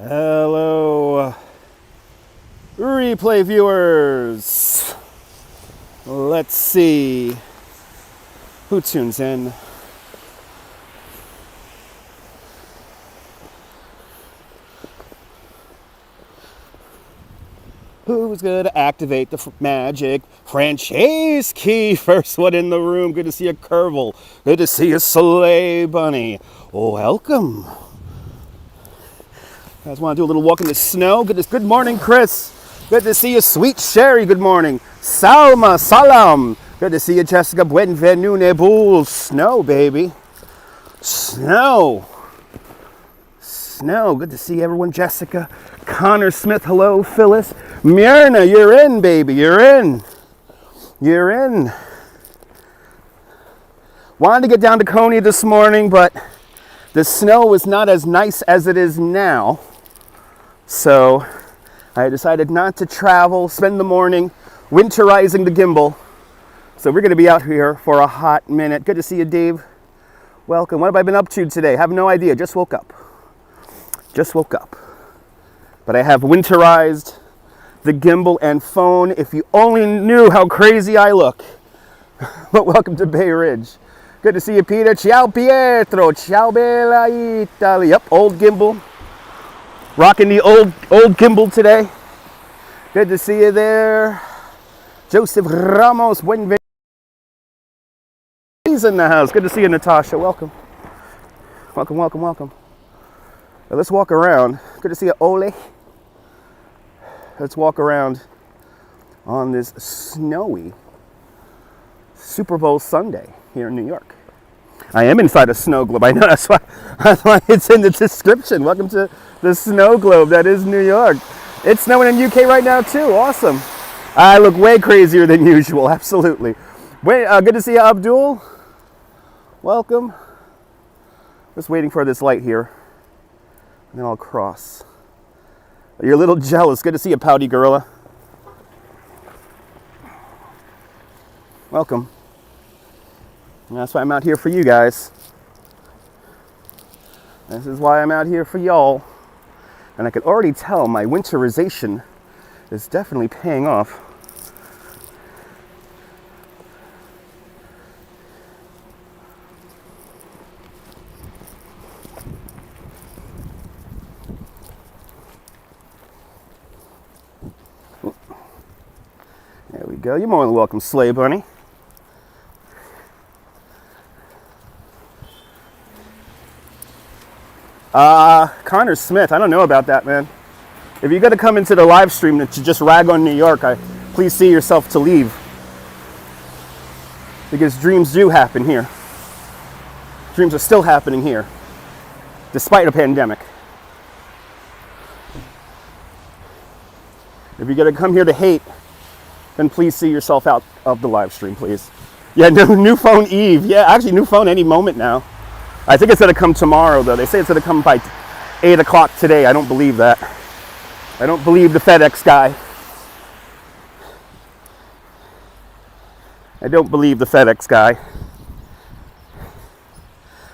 Hello, replay viewers. Let's see who tunes in. Who's going to activate the magic franchise key? First one in the room. Good to see you, Curvel. Good to see you, Sleigh Bunny. Welcome. You guys want to do a little walk in the snow? Good morning, Chris. Good to see you, Sweet Sherry. Good morning. Salma, salam. Good to see you, Jessica. Buenvenue, Bull. Snow, baby. Snow. Snow. Good to see everyone. Jessica. Connor Smith. Hello, Phyllis. Myrna, you're in, baby. You're in. You're in. Wanted to get down to Coney this morning, but the snow was not as nice as it is now. So I decided not to travel, spend the morning winterizing the Gimble. So we're going to be out here for a hot minute. Good to see you, Dave. Welcome. What have I been up to today? Have no idea. Just woke up. Just woke up. But I have winterized the Gimble and phone. If you only knew how crazy I look. But welcome to Bay Ridge. Good to see you, Peter. Ciao, Pietro. Ciao, Bella Italy. Yep, old Gimble. Rocking the old Gimble today. Good to see you there. Joseph Ramos. He's in the house. Good to see you, Natasha. Welcome. Welcome, welcome, welcome. Now let's walk around. Good to see you, Ole. Let's walk around on this snowy Super Bowl Sunday here in New York. I am inside a snow globe. I know that's why it's in the description. Welcome to the snow globe that is New York. It's snowing in UK right now too. Awesome. I look way crazier than usual. Absolutely. Good to see you, Abdul. Welcome. Just waiting for this light here, and then I'll cross. You're a little jealous. Good to see you, Pouty Gorilla. Welcome. And that's why I'm out here for you guys. This is why I'm out here for y'all. And I can already tell my winterization is definitely paying off. There we go. You're more than welcome, Sleigh Bunny. Connor Smith, I don't know about that, man. If you're going to come into the live stream to just rag on New York, please see yourself to leave. Because dreams do happen here. Dreams are still happening here, despite a pandemic. If you're going to come here to hate, then please see yourself out of the live stream, please. Yeah, new phone Eve. Yeah, actually new phone any moment now. I think it's going to come tomorrow, though. They say it's going to come by 8 o'clock today. I don't believe that. I don't believe the FedEx guy. I don't believe the FedEx guy.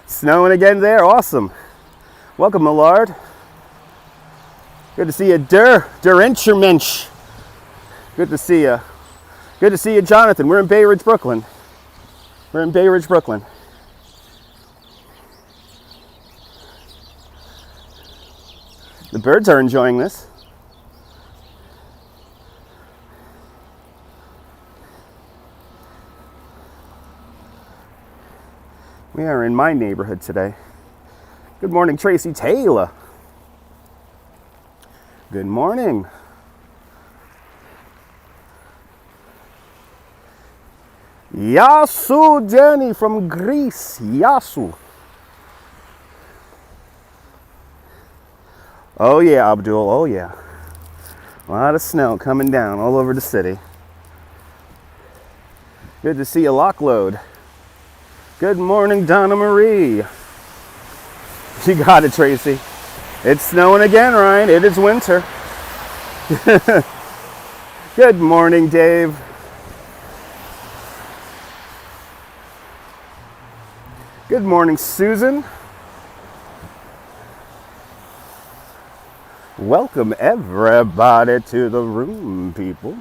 Snowing again there. Awesome. Welcome, Millard. Good to see you, Der Enchermensch. Good to see you. Good to see you, Jonathan. We're in Bay Ridge, Brooklyn. We're in Bay Ridge, Brooklyn. The birds are enjoying this. We are in my neighborhood today. Good morning, Tracy Taylor. Good morning. Yasu Jenny from Greece. Yasu. Oh yeah, Abdul, oh yeah. A lot of snow coming down all over the city. Good to see you, Lockload. Good morning, Donna Marie. You got it, Tracy. It's snowing again, Ryan. It is winter. Good morning, Dave. Good morning, Susan. Welcome everybody to the room, people.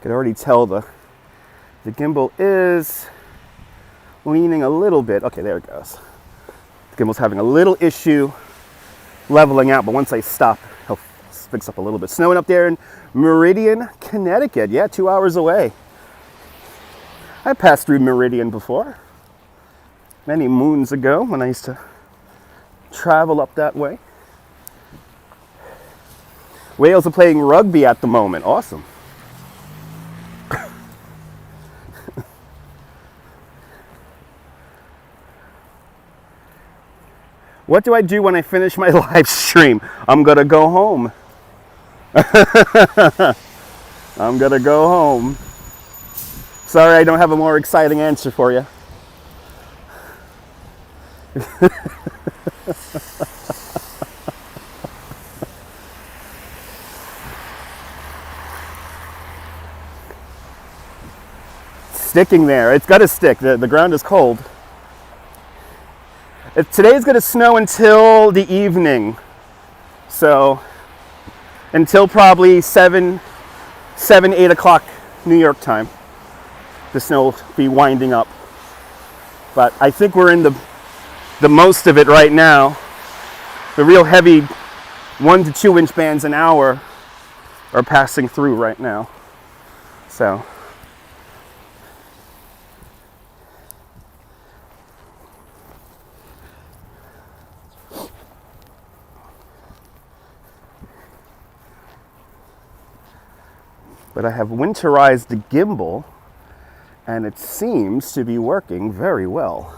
Could already tell the gimbal is leaning a little bit. Okay, there it goes. The gimbal's having a little issue leveling out, but once I stop, he'll fix up a little bit. Snowing up there in Meridian, Connecticut. Yeah, 2 hours away. I passed through Meridian before. Many moons ago when I used to travel up that way. Wales are playing rugby at the moment. Awesome. What do I do when I finish my live stream? I'm gonna go home. I'm gonna go home. Sorry, I don't have a more exciting answer for you. Sticking there. It's got to stick. The ground is cold. Today's going to snow until the evening. So until probably 7, 8 o'clock New York time. The snow will be winding up. But I think we're in the most of it right now. The real heavy 1 to 2 inch bands an hour are passing through right now. So but I have winterized the gimbal and it seems to be working very well.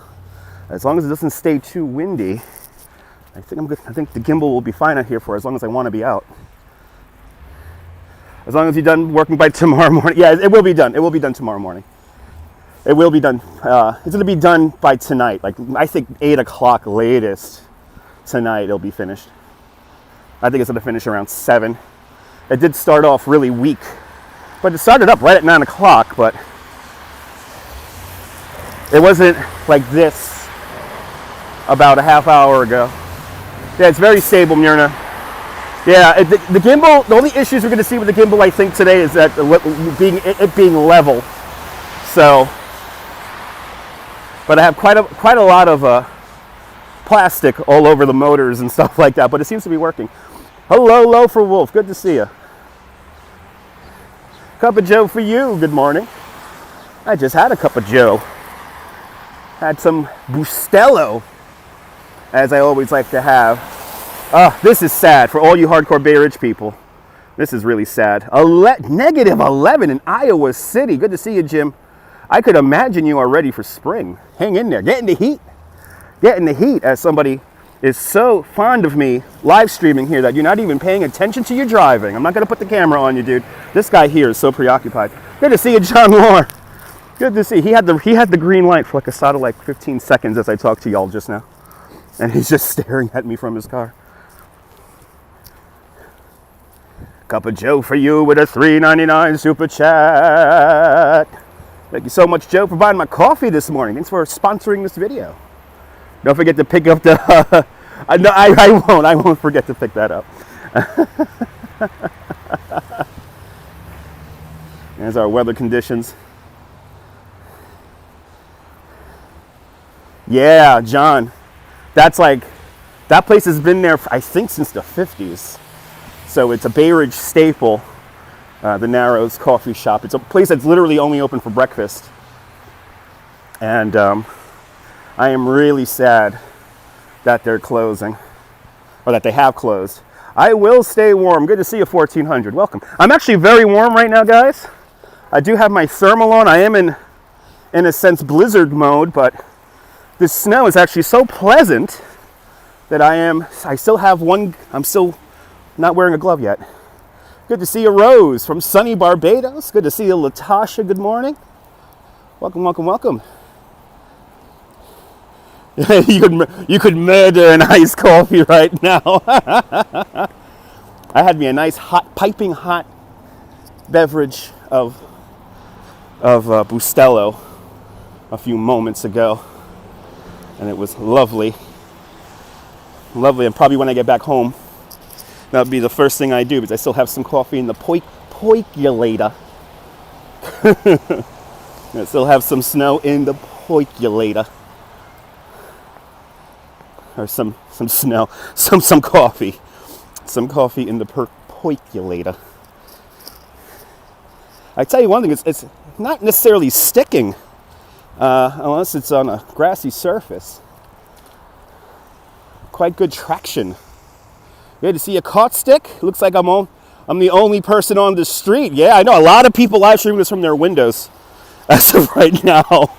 As long as it doesn't stay too windy, I think I'm good. I think the gimbal will be fine out here for as long as I want to be out. As long as you're done working by tomorrow morning. Yeah, it will be done. It will be done tomorrow morning. It will be done. It's going to be done by tonight. Like, I think 8 o'clock latest tonight it'll be finished. I think it's going to finish around 7. It did start off really weak, but it started up right at 9 o'clock, but it wasn't like this about a half hour ago. Yeah, it's very stable, Myrna. Yeah, the gimbal, the only issues we're going to see with the gimbal, I think, today is that it being level. So, but I have quite a lot of plastic all over the motors and stuff like that, but it seems to be working. Hello, Loafer Wolf, good to see you. Cup of Joe for you, good morning. I just had a cup of Joe. Had some Bustelo, as I always like to have. This is sad for all you hardcore Bay Ridge people. This is really sad. Negative 11 in Iowa City. Good to see you, Jim. I could imagine you are ready for spring. Hang in there. Get in the heat. Get in the heat, as somebody is so fond of me live streaming here that you're not even paying attention to your driving. I'm not going to put the camera on you, dude. This guy here is so preoccupied. Good to see you, John Moore. Good to see. He had the green light for like a solid like 15 seconds as I talked to y'all just now. And he's just staring at me from his car. Cup of Joe for you with a $3.99 super chat. Thank you so much, Joe, for buying my coffee this morning. Thanks for sponsoring this video. Don't forget to pick up the... no, I won't forget to pick that up. There's our weather conditions. Yeah, John. That's like... That place has been there, I think, since the 50s. So it's a Bay Ridge staple, the Narrows Coffee Shop. It's a place that's literally only open for breakfast. And I am really sad that they're closing, or that they have closed. I will stay warm. Good to see you, 1400. Welcome. I'm actually very warm right now, guys. I do have my thermal on. I am in a sense, blizzard mode, but this snow is actually so pleasant that I still have one, I'm still not wearing a glove yet. Good to see you, Rose, from sunny Barbados. Good to see you, Latasha. Good morning. Welcome, welcome, welcome. You could murder an iced coffee right now. I had me a nice hot, piping hot beverage of Bustelo a few moments ago, and it was lovely. Lovely, and probably when I get back home, that'll be the first thing I do, because I still have some coffee in the percolator. I still have some snow in the percolator. Or some snow, some coffee. Some coffee in the percolator. I tell you one thing, it's not necessarily sticking, unless it's on a grassy surface. Quite good traction. Good to see a caught stick. Looks like I'm the only person on the street. Yeah, I know a lot of people live streaming this from their windows as of right now.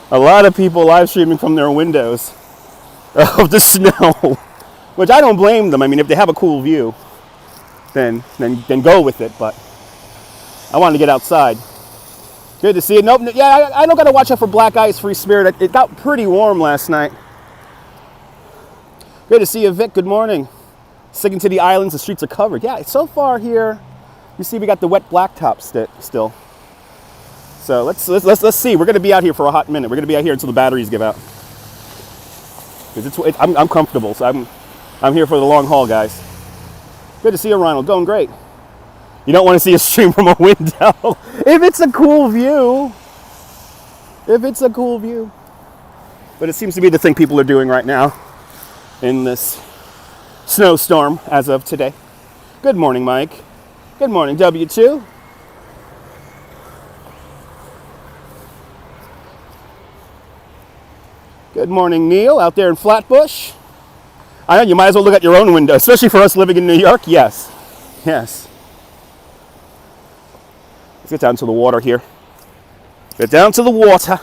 A lot of people live streaming from their windows of the snow, which I don't blame them. I mean, if they have a cool view, then go with it. But I wanted to get outside. Good to see it. Nope. Yeah, I don't got to watch out for black ice, free spirit. It got pretty warm last night. Good to see you, Vic. Good morning. Sticking to the islands, the streets are covered. Yeah, so far here, you see we got the wet blacktop still. So let's see. We're going to be out here for a hot minute. We're going to be out here until the batteries give out. Because I'm comfortable, so I'm here for the long haul, guys. Good to see you, Ronald. Going great. You don't want to see a stream from a window if it's a cool view. If it's a cool view. But it seems to be the thing people are doing right now in this snowstorm as of today. Good morning, Mike. Good morning, W2. Good morning, Neil, out there in Flatbush. I know you might as well look at your own window, especially for us living in New York. Yes. Yes. Let's get down to the water here. Get down to the water.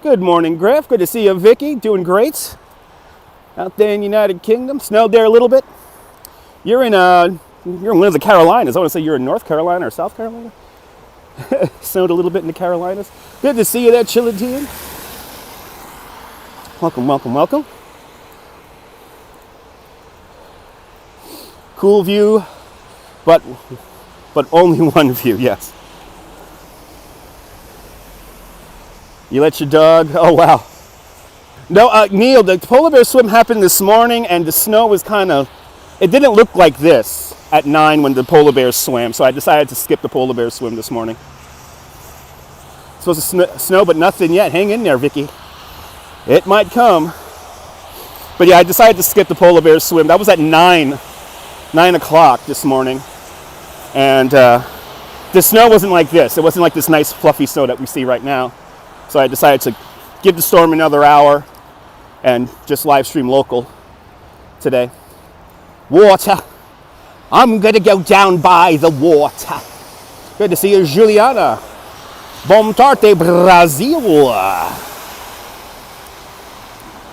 Good morning, Griff. Good to see you, Vicky. Doing great. Out there in the United Kingdom. Snowed there a little bit. You're in one of the Carolinas. I want to say you're in North Carolina or South Carolina. Snowed a little bit in the Carolinas. Good to see you there, Chillidian. Welcome, welcome, welcome. Cool view, but only one view, yes. You let your dog, oh wow. No, Neil, the polar bear swim happened this morning and the snow was it didn't look like this at 9 when the polar bears swam, so I decided to skip the polar bear swim this morning. Supposed to snow, but nothing yet. Hang in there, Vicky. It might come. But yeah, I decided to skip the polar bear swim. That was at 9 o'clock this morning. And the snow wasn't like this. It wasn't like this nice fluffy snow that we see right now. So I decided to give the storm another hour and just live stream local today. Water. I'm going to go down by the water. Good to see you, Juliana. Bom tarde, Brazil.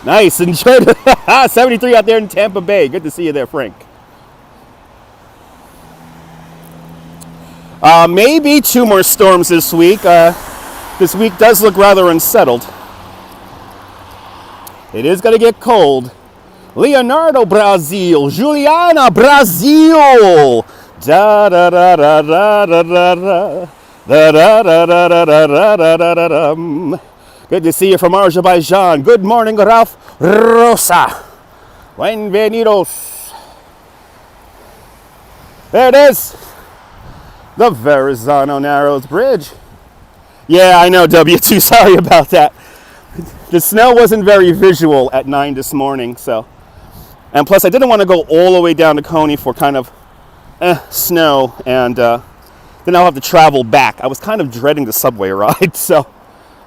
Nice. Enjoy the 73 out there in Tampa Bay. Good to see you there, Frank. Maybe 2 more storms this week. This week does look rather unsettled. It is going to get cold. Leonardo, Brazil. Juliana, Brazil. Da da da da da da da da da da da da da da da da da. Good to see you from Azerbaijan. Good morning, Ralph Rosa. Bienvenidos. There it is. The Verrazano Narrows Bridge. Yeah, I know, W2. Sorry about that. The snow wasn't very visual at 9 this morning, so. And plus, I didn't want to go all the way down to Coney for kind of snow, and then I'll have to travel back. I was kind of dreading the subway ride, so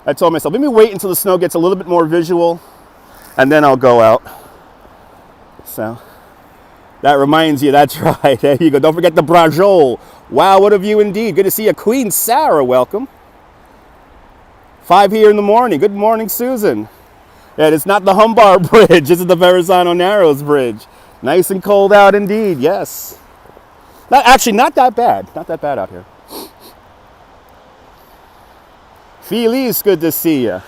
I told myself, let me wait until the snow gets a little bit more visual, and then I'll go out. So that reminds you, that's right. There you go. Don't forget the Brajol. Wow, what a view indeed. Good to see you. Queen Sarah, welcome. 5 here in the morning. Good morning, Susan. Yeah, it's not the Humbar Bridge. This is the Verrazano Narrows Bridge. Nice and cold out indeed, yes. Actually, not that bad. Not that bad out here. Feliz, good to see you.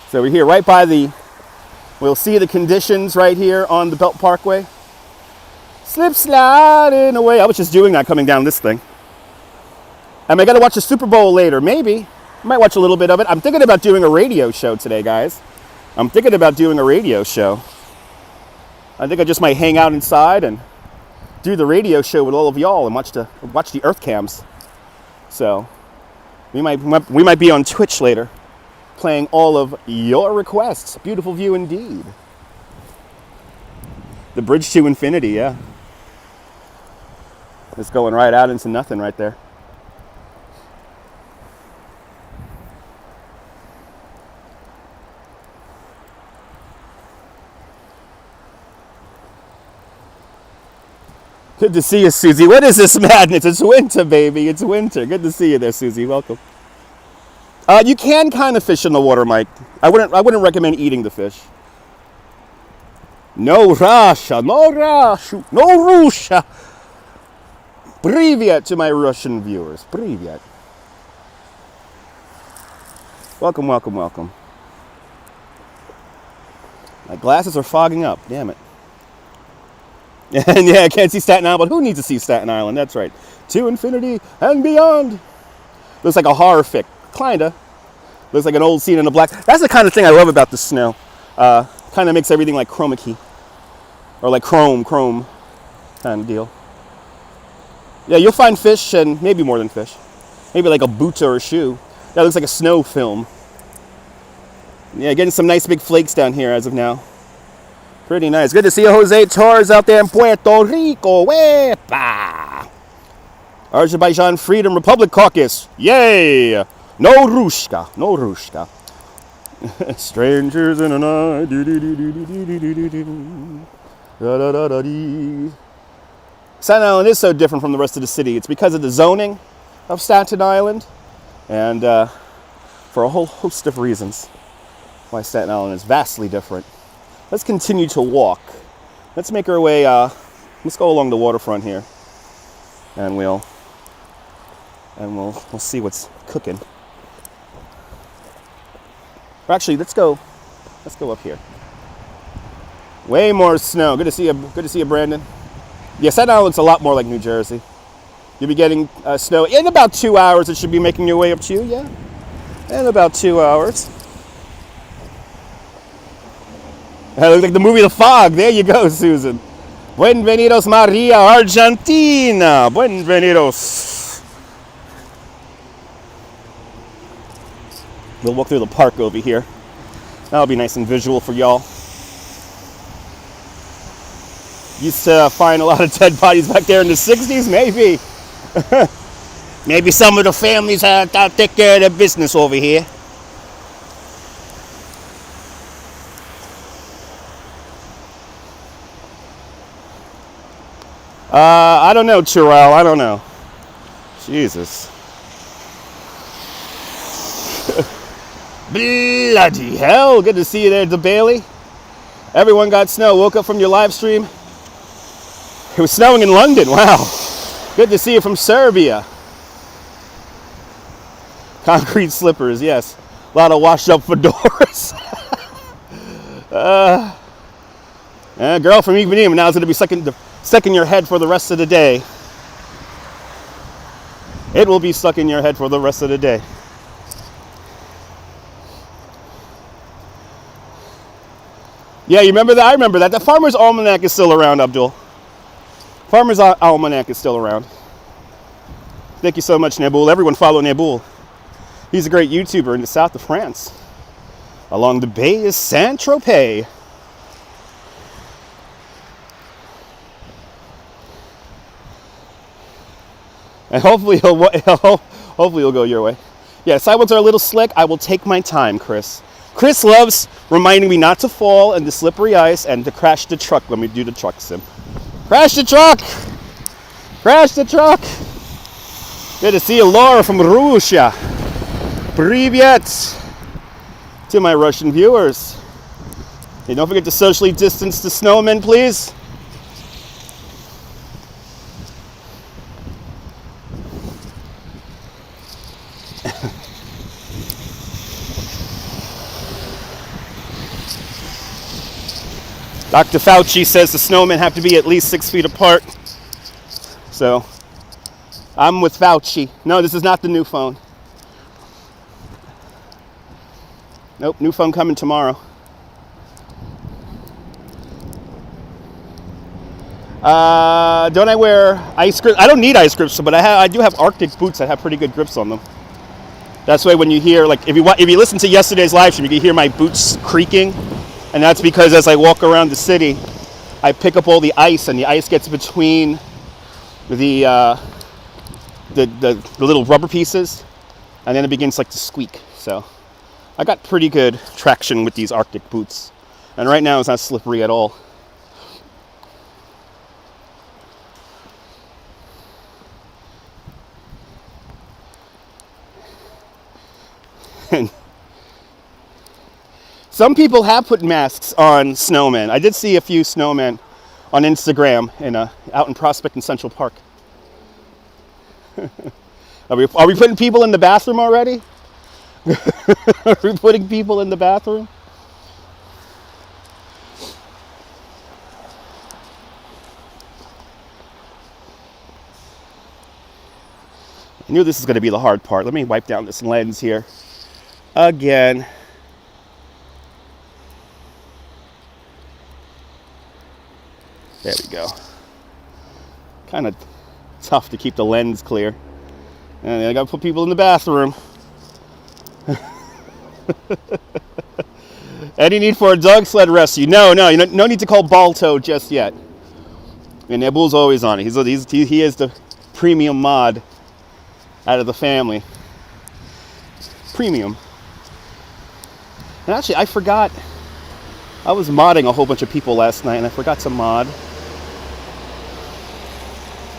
So we're here right by we'll see the conditions right here on the Belt Parkway. Slip sliding away. I was just doing that coming down this thing. Am I going to watch the Super Bowl later? Maybe. I might watch a little bit of it. I'm thinking about doing a radio show today, guys. I'm thinking about doing a radio show. I think I just might hang out inside and do the radio show with all of y'all and watch the Earth cams. So we might be on Twitch later, playing all of your requests. Beautiful view indeed. The bridge to infinity, yeah. It's going right out into nothing right there. Good to see you, Susie. What is this madness? It's winter, baby. It's winter. Good to see you there, Susie. Welcome. You can kind of fish in the water, Mike. I wouldn't recommend eating the fish. No Russia, no Russia, no Russia. Привет to my Russian viewers. Привет. Welcome, welcome, welcome. My glasses are fogging up. Damn it. And yeah, I can't see Staten Island, but who needs to see Staten Island? That's right. To infinity and beyond. Looks like a horror fic. Kinda. Looks like an old scene in the black. That's the kind of thing I love about the snow. Kind of makes everything like chroma key. Or like chrome kind of deal. Yeah, you'll find fish and maybe more than fish. Maybe like a boot or a shoe. That looks like a snow film. Yeah, getting some nice big flakes down here as of now. Pretty nice. Good to see you, Jose Torres, out there in Puerto Rico. Wepa! Azerbaijan Freedom Republic Caucus. Yay! No Rushka. No Rushka. Strangers in the night. Staten Island is so different from the rest of the city. It's because of the zoning of Staten Island. And for a whole host of reasons why Staten Island is vastly different. Let's continue to walk. Let's make our way, let's go along the waterfront here. And we'll see what's cooking. Or actually, let's go up here. Way more snow. Good to see you, Brandon. Yeah, Staten Island's a lot more like New Jersey. You'll be getting snow in about 2 hours. It should be making your way up to you, yeah? In about 2 hours. That looks like the movie The Fog. There you go, Susan. Buenvenidos, Maria, Argentina. Buenvenidos. We'll walk through the park over here. That'll be nice and visual for y'all. Used to find a lot of dead bodies back there in the 60s, maybe. Maybe some of the families take care of their business over here. I don't know, Terrell. I don't know. Jesus. Bloody hell. Good to see you there, DeBailey. Everyone got snow. Woke up from your live stream. It was snowing in London. Wow. Good to see you from Serbia. Concrete slippers, yes. A lot of washed up fedoras. Girl from Ipanema now is going to be stuck in your head for the rest of the day. It will be stuck in your head for the rest of the day. Yeah, you remember that? I remember that. The Farmer's Almanac is still around, Abdul. Farmer's Almanac is still around. Thank you so much, Naboul. Everyone follow Naboul. He's a great YouTuber in the south of France. Along the bay is Saint-Tropez. And hopefully he'll go your way. Yeah, sidewalks are a little slick. I will take my time, Chris. Chris loves reminding me not to fall in the slippery ice and to crash the truck when we do the truck sim. Crash the truck! Crash the truck! Good to see you, Laura from Russia. Привет to my Russian viewers. Hey, don't forget to socially distance the snowmen, please. Dr. Fauci says the snowmen have to be at least 6 feet apart. So, I'm with Fauci. No, this is not the new phone. Nope, new phone coming tomorrow. Don't I wear ice grips? I don't need ice grips, but I do have Arctic boots that have pretty good grips on them. That's why when you hear, like, if you listen to yesterday's live stream, you can hear my boots creaking, and that's because as I walk around the city, I pick up all the ice, and the ice gets between the little rubber pieces, and then it begins like to squeak. So I got pretty good traction with these Arctic boots, and right now it's not slippery at all. And some people have put masks on snowmen. I did see a few snowmen on Instagram out in Prospect and Central Park. Are we putting people in the bathroom already? Are we putting people in the bathroom? I knew this was going to be the hard part. Let me wipe down this lens here again. There we go. Kind of tough to keep the lens clear. And I got to put people in the bathroom. Any need for a dog sled rescue? No need to call Balto just yet. And Nabul's always on it. He is the premium mod out of the family. Premium. And actually, I forgot. I was modding a whole bunch of people last night, and I forgot to mod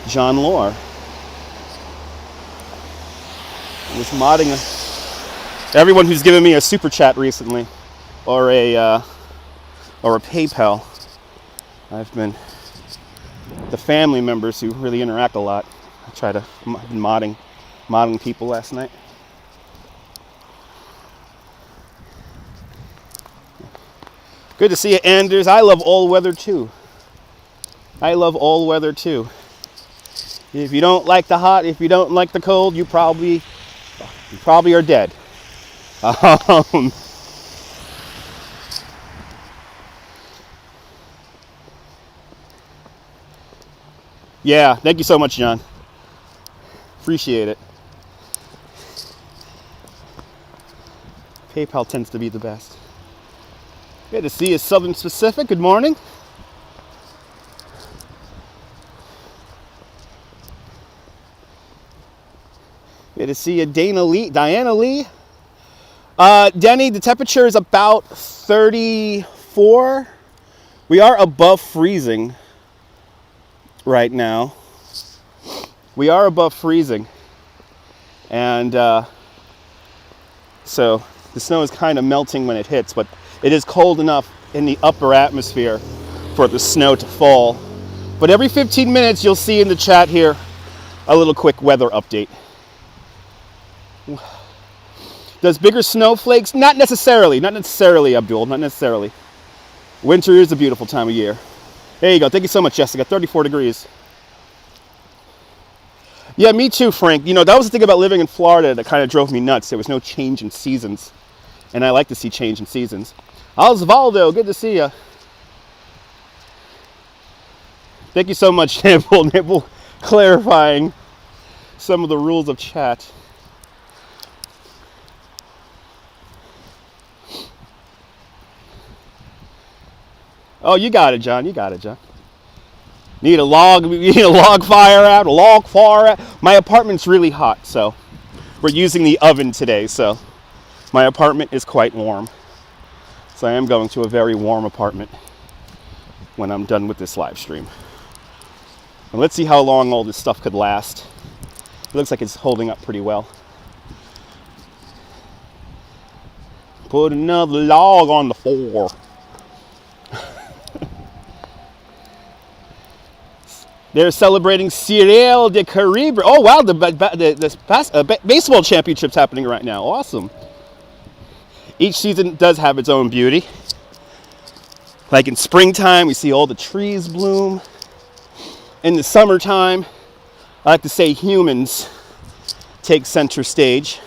John Lore. I was modding everyone who's given me a super chat recently, or a PayPal. I've been the family members who really interact a lot. I try to modding people last night. Good to see you, Anders. I love all weather too. If you don't like the hot, if you don't like the cold, you probably are dead. Yeah, thank you so much, John. Appreciate it. PayPal tends to be the best. Good to see you, Southern Pacific. Good morning. Good to see you, Diana Lee. Denny, the temperature is about 34. We are above freezing right now. We are above freezing. And so the snow is kind of melting when it hits, but it is cold enough in the upper atmosphere for the snow to fall. But every 15 minutes, you'll see in the chat here a little quick weather update. Does bigger snowflakes? Not necessarily, Abdul, not necessarily. Winter is a beautiful time of year. There you go. Thank you so much, Jessica. 34 degrees. Yeah, me too, Frank. You know, that was the thing about living in Florida that kind of drove me nuts. There was no change in seasons. And I like to see change in seasons. Osvaldo, good to see you. Thank you so much, Nibble, clarifying some of the rules of chat. Oh, you got it, John. Need a log fire out. My apartment's really hot, so we're using the oven today, so my apartment is quite warm. So I am going to a very warm apartment when I'm done with this live stream. And let's see how long all this stuff could last. It looks like it's holding up pretty well. Put another log on the floor. They're celebrating Cyril de Caribe. Oh, wow, the baseball championship's happening right now. Awesome. Each season does have its own beauty. Like in springtime, we see all the trees bloom. In the summertime, I like to say humans take center stage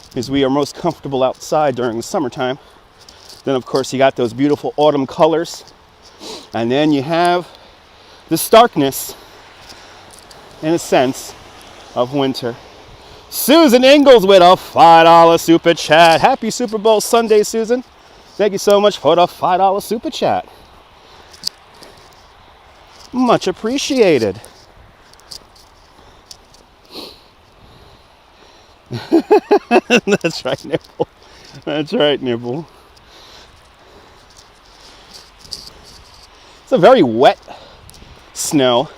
because we are most comfortable outside during the summertime. Then of course you got those beautiful autumn colors, and then you have the starkness, in a sense, of winter. Susan Ingalls with a $5 super chat. Happy Super Bowl Sunday, Susan. Thank you so much for the $5 super chat. Much appreciated. That's right, Nibble. That's right, Nibble. It's a very wet snow.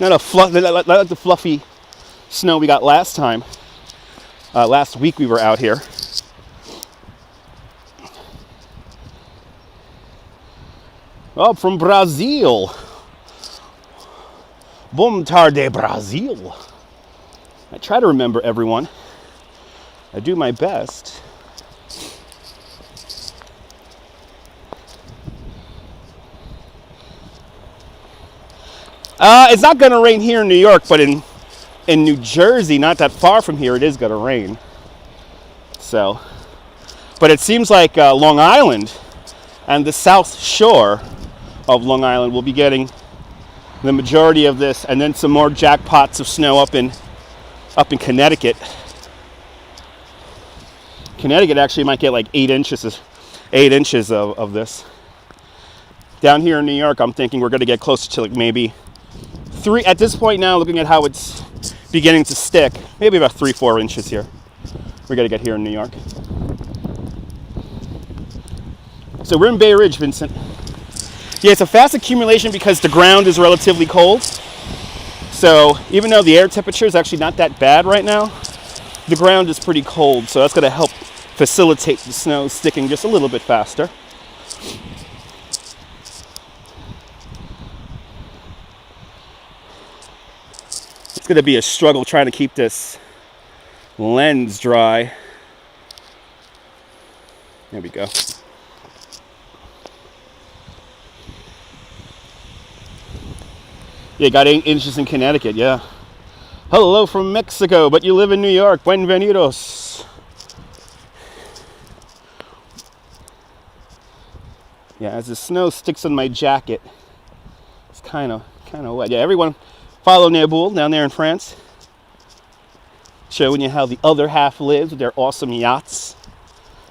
Not like the fluffy snow we got last time. Last week we were out here. Oh, from Brazil. Bom tarde, Brazil. I try to remember everyone. I do my best. It's not going to rain here in New York, but in New Jersey, not that far from here, it is going to rain. So, but it seems like Long Island and the South Shore of Long Island will be getting the majority of this, and then some more jackpots of snow up in Connecticut. Connecticut actually might get like 8 inches of this. Down here in New York, I'm thinking we're going to get closer to like maybe 3 at this point now, looking at how it's beginning to stick, maybe about 3-4 inches here. We're going to get here in New York. So we're in Bay Ridge, Vincent. Yeah, it's a fast accumulation because the ground is relatively cold. So even though the air temperature is actually not that bad right now, the ground is pretty cold. So that's going to help facilitate the snow sticking just a little bit faster. It's going to be a struggle trying to keep this lens dry. There we go. Yeah, got 8 inches in Connecticut, yeah. Hello from Mexico, but you live in New York. Bienvenidos. Yeah, as the snow sticks on my jacket, it's kind of wet. Yeah, everyone follow Naboul down there in France, showing you how the other half lives with their awesome yachts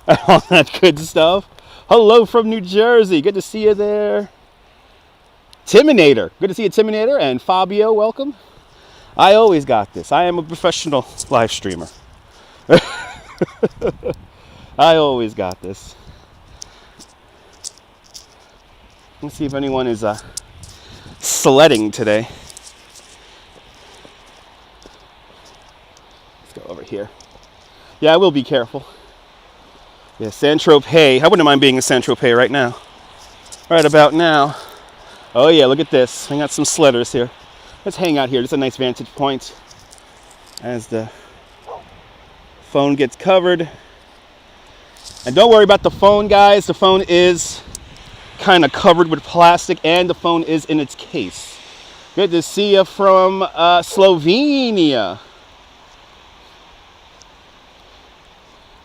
and all that good stuff. Hello from New Jersey. Good to see you there. Timinator. Good to see you, Timinator. And Fabio, welcome. I always got this. I am a professional live streamer. I always got this. Let's see if anyone is sledding today. Let's go over here. Yeah, I will be careful. Yeah, Saint-Tropez. I wouldn't mind being in Saint-Tropez right now. Right about now. Oh yeah, look at this. I got some sledders here. Let's hang out here. It's a nice vantage point as the phone gets covered. And don't worry about the phone, guys. The phone is kind of covered with plastic, and the phone is in its case. Good to see you from Slovenia.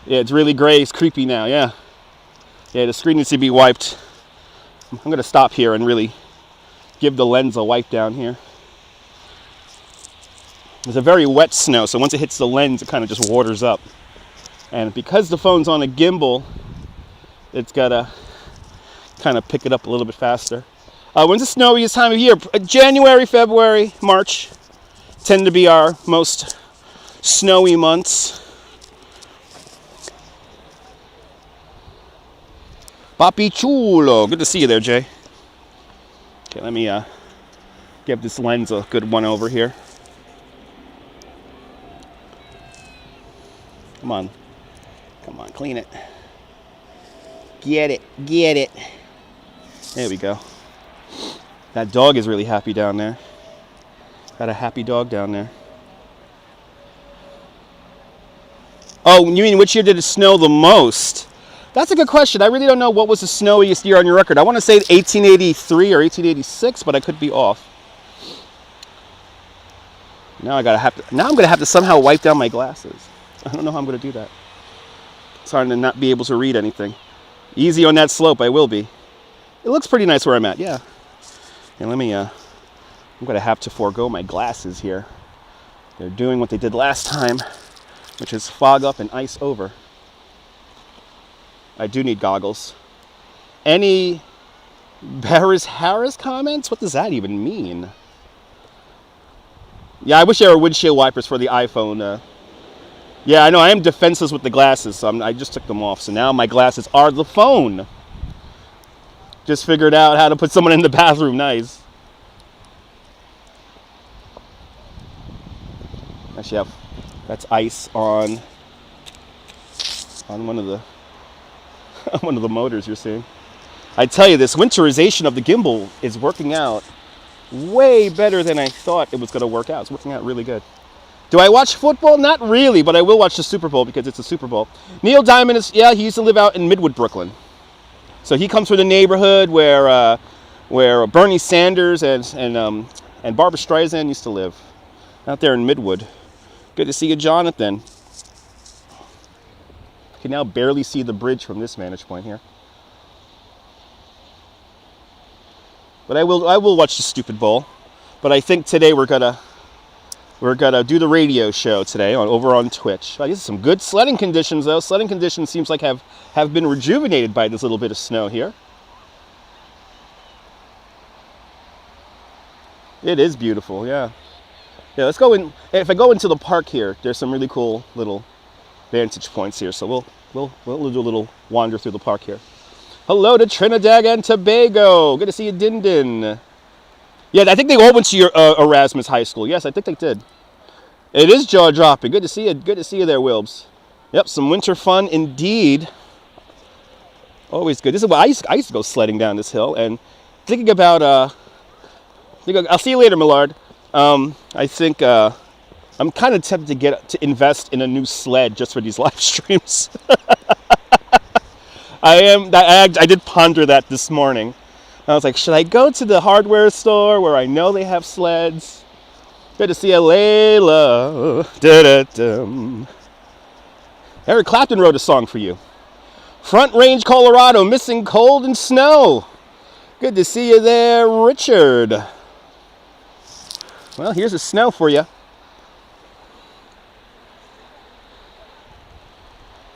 Yeah, it's really gray. It's creepy now. Yeah, the screen needs to be wiped. I'm going to stop here and really give the lens a wipe down here. It's a very wet snow, so once it hits the lens, it kind of just waters up. And because the phone's on a gimbal, it's got to kind of pick it up a little bit faster. When's the snowiest time of year? January, February, March tend to be our most snowy months. Papi chulo. Good to see you there, Jay. Okay, let me give this lens a good one over here. Come on, clean it. Get it. There we go. That dog is really happy down there. Got a happy dog down there. Oh, you mean which year did it snow the most? That's a good question. I really don't know what was the snowiest year on your record. I want to say 1883 or 1886, but I could be off. Now I'm gonna have to somehow wipe down my glasses. I don't know how I'm gonna do that. It's hard to not be able to read anything. Easy on that slope, I will be. It looks pretty nice where I'm at, yeah. And I'm gonna have to forego my glasses here. They're doing what they did last time, which is fog up and ice over. I do need goggles. Any Harris comments? What does that even mean? Yeah, I wish there were windshield wipers for the iPhone. Yeah, I know I am defenseless with the glasses, so I just took them off. So now my glasses are the phone. Just figured out how to put someone in the bathroom. Nice. Actually, that's ice on one of the one of the motors you're seeing. I tell you, this winterization of the Gimble is working out way better than I thought it was going to work out. It's working out really good. Do I watch football? Not really, but I will watch the Super Bowl because it's a Super Bowl. Neil Diamond he used to live out in Midwood, Brooklyn. So he comes from the neighborhood where Bernie Sanders and Barbra Streisand used to live, out there in Midwood. Good to see you, Jonathan. I can now barely see the bridge from this vantage point here. But I will watch the stupid bowl. But I think today we're gonna do the radio show today over on Twitch. These are some good sledding conditions though. Sledding conditions seems like have been rejuvenated by this little bit of snow here. It is beautiful, yeah. Yeah, let's go in. If I go into the park here, there's some really cool little vantage points here. So we'll do a little wander through the park here. Hello to Trinidad and Tobago. Good to see you, Din Din. Yeah, I think they all went to your Erasmus High School. Yes, I think they did. It is jaw-dropping. Good to see you. Good to see you there, Wilbs. Yep, some winter fun indeed. Always good. This is what I used to go sledding down this hill and thinking about. I'll see you later, Millard. I think I'm kind of tempted to invest in a new sled just for these live streams. I did ponder that this morning. I was like, should I go to the hardware store where I know they have sleds? Good to see you, Layla. Da-da-dum. Eric Clapton wrote a song for you. Front Range, Colorado, missing cold and snow. Good to see you there, Richard. Well, here's the snow for you.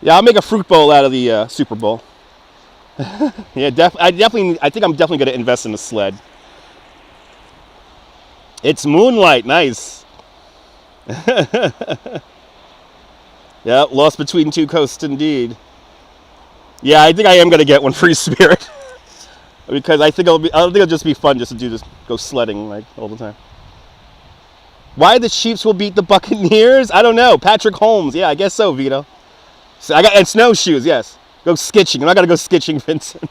Yeah, I'll make a fruit bowl out of the Super Bowl. Yeah, I think I'm definitely going to invest in a sled. It's moonlight, nice. Yeah, lost between two coasts indeed. Yeah, I think I am going to get one, Free Spirit, because I think it'll just be fun just to go sledding like all the time. Why the Chiefs will beat the Buccaneers? I don't know. Patrick Holmes, yeah, I guess so, Vito. So and snowshoes, yes. Go skitching. I'm not gonna go skitching, Vincent.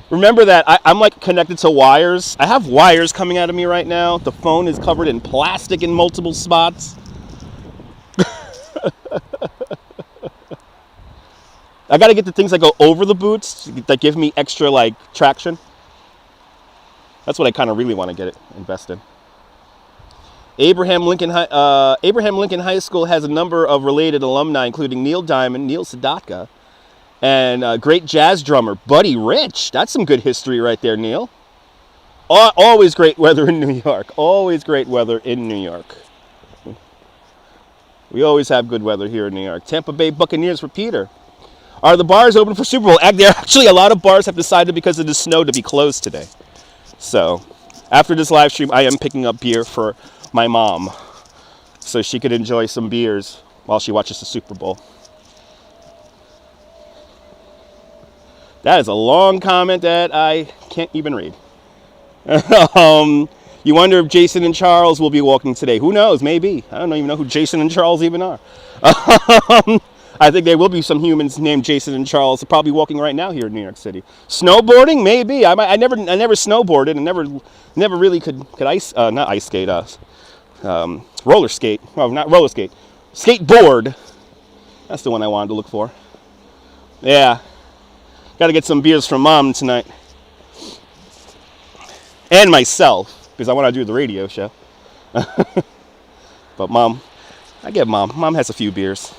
Remember that I'm like connected to wires. I have wires coming out of me right now. The phone is covered in plastic in multiple spots. I gotta get the things that go over the boots that give me extra like traction. That's what I kind of really want to invest in. Abraham Lincoln High School has a number of related alumni, including Neil Diamond, Neil Sedaka, and great jazz drummer Buddy Rich. That's some good history right there, Neil. Always great weather in New York. Always great weather in New York. We always have good weather here in New York. Tampa Bay Buccaneers for Peter. Are the bars open for Super Bowl? Actually, a lot of bars have decided because of the snow to be closed today. So, after this live stream, I am picking up beer for my mom so she could enjoy some beers while she watches the Super Bowl. That is a long comment that I can't even read. You wonder if Jason and Charles will be walking today. Who knows? Maybe. I don't even know who Jason and Charles even are. I think there will be some humans named Jason and Charles probably walking right now here in New York City. Snowboarding? Maybe. I never snowboarded and never really could not ice skate, roller skate. Well, not roller skate. Skateboard. That's the one I wanted to look for. Yeah. Got to get some beers from Mom tonight. And myself, because I want to do the radio show. But Mom, I get Mom. Mom has a few beers.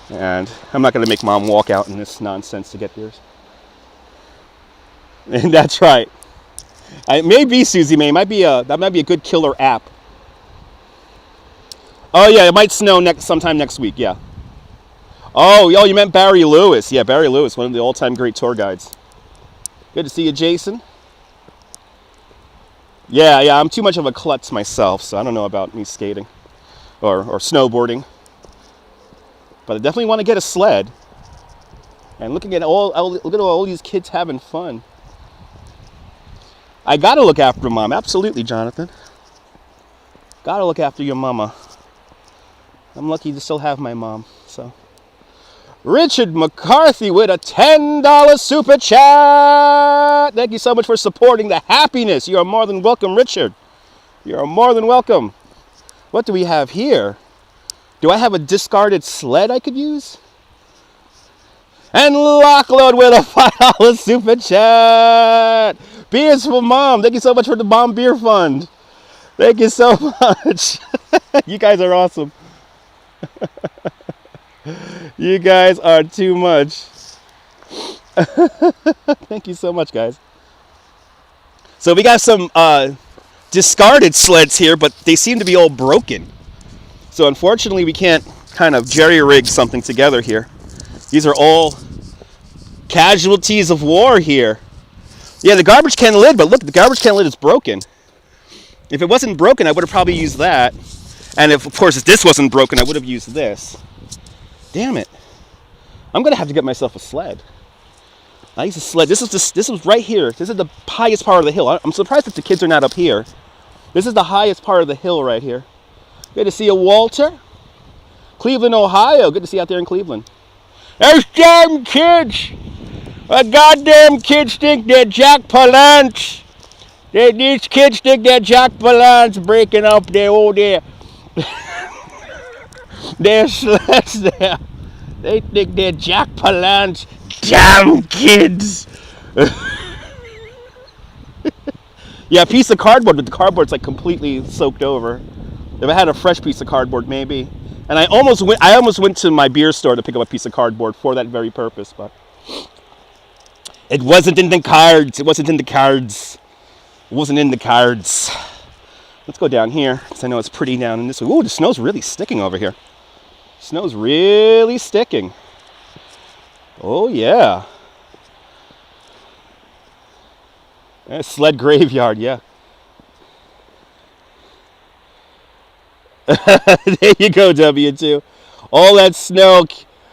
And I'm not going to make Mom walk out in this nonsense to get beers. And that's right. It may be Susie May. That might be a good killer app. Oh yeah, it might snow sometime next week. Yeah. Oh, you meant Barry Lewis. Yeah, Barry Lewis, one of the all-time great tour guides. Good to see you, Jason. Yeah, I'm too much of a klutz myself, so I don't know about me skating or snowboarding. But I definitely want to get a sled. And look at all these kids having fun. I gotta look after Mom. Absolutely, Jonathan. Gotta look after your mama. I'm lucky to still have my mom. So, Richard McCarthy with a $10 super chat. Thank you so much for supporting the happiness. You are more than welcome, Richard. You are more than welcome. What do we have here? Do I have a discarded sled I could use? And Lockload with a $5 super chat. Beers for Mom. Thank you so much for the Mom Beer Fund. Thank you so much. You guys are awesome. You guys are too much. Thank you so much, guys. So we got some discarded sleds here, but they seem to be all broken. So unfortunately, we can't kind of jerry-rig something together here. These are all casualties of war here. Yeah, the garbage can lid, but look, the garbage can lid is broken. If it wasn't broken, I would have probably used that. And if, of course, if this wasn't broken, I would have used this. Damn it. I'm going to have to get myself a sled. I use a sled. This is right here. This is the highest part of the hill. I'm surprised that the kids are not up here. This is the highest part of the hill right here. Good to see you, Walter. Cleveland, Ohio. Good to see you out there in Cleveland. Those damn kids. The goddamn kids think they're Jack Palance. These kids think they're Jack Palance breaking up their sleds there. They think they're Jack Palance. Damn kids. Yeah, a piece of cardboard, but the cardboard's like completely soaked over. If I had a fresh piece of cardboard, maybe. And I almost went to my beer store to pick up a piece of cardboard for that very purpose, but it wasn't in the cards. It wasn't in the cards. It wasn't in the cards. Let's go down here, because I know it's pretty down in this way. Ooh, the snow's really sticking over here. Snow's really sticking. Oh, yeah. Sled graveyard, yeah. There you go, W2. All that snow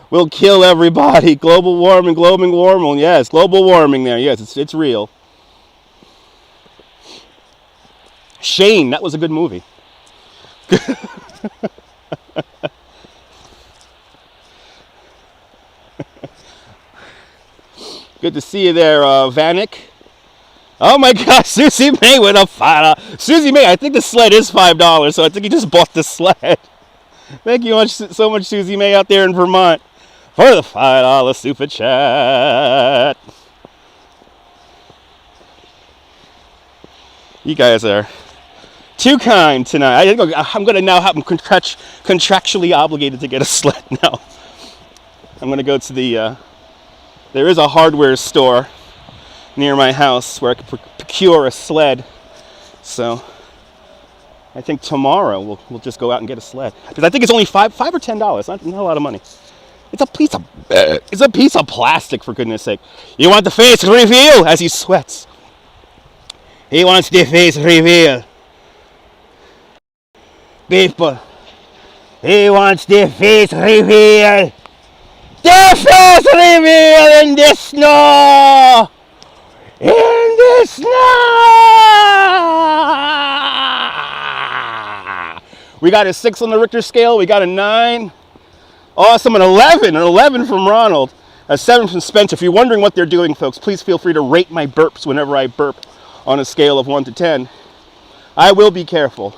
will kill everybody. Global warming. Yes, global warming there. Yes, it's real. Shane, that was a good movie. Good to see you there, Vanek. Oh my gosh, Susie May with a $5. Susie May, I think the sled is $5, so I think you just bought the sled. Thank you so much, Susie May out there in Vermont, for the $5 super chat. You guys are too kind tonight. I'm going to now have contractually obligated to get a sled now. I'm going to go to the, there is a hardware store near my house where I could procure a sled. So I think tomorrow we'll just go out and get a sled. Because I think it's only $5 or $10. Not a lot of money. It's a piece of plastic, for goodness sake. You want the face reveal? As he sweats. He wants the face reveal. People. He wants the face reveal. The face reveal in the snow. In the snow. We got a 6 on the Richter scale. We got a 9. Awesome, an 11. An 11 from Ronald. A 7 from Spencer. If you're wondering what they're doing, folks, please feel free to rate my burps whenever I burp on a scale of 1 to 10. I will be careful.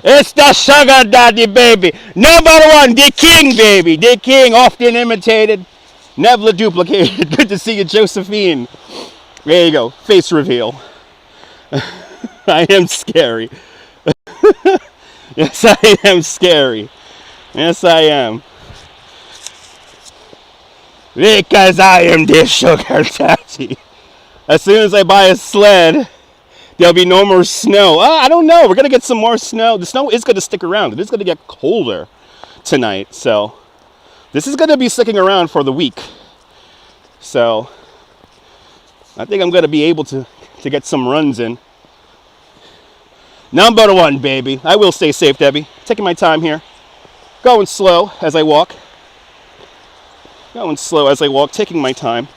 It's the sugar daddy, baby. Number 1, the king, baby. The king, often imitated, never duplicated. Good to see you, Josephine. There you go. Face reveal. I am scary. Yes, I am scary. Yes, I am. Because I am the sugar daddy. As soon as I buy a sled, there'll be no more snow. I don't know. We're going to get some more snow. The snow is going to stick around. It is going to get colder tonight. So this is going to be sticking around for the week. So I think I'm going to be able to get some runs in. Number one, baby. I will stay safe, Debbie. Taking my time here. Going slow as I walk. Going slow as I walk, taking my time.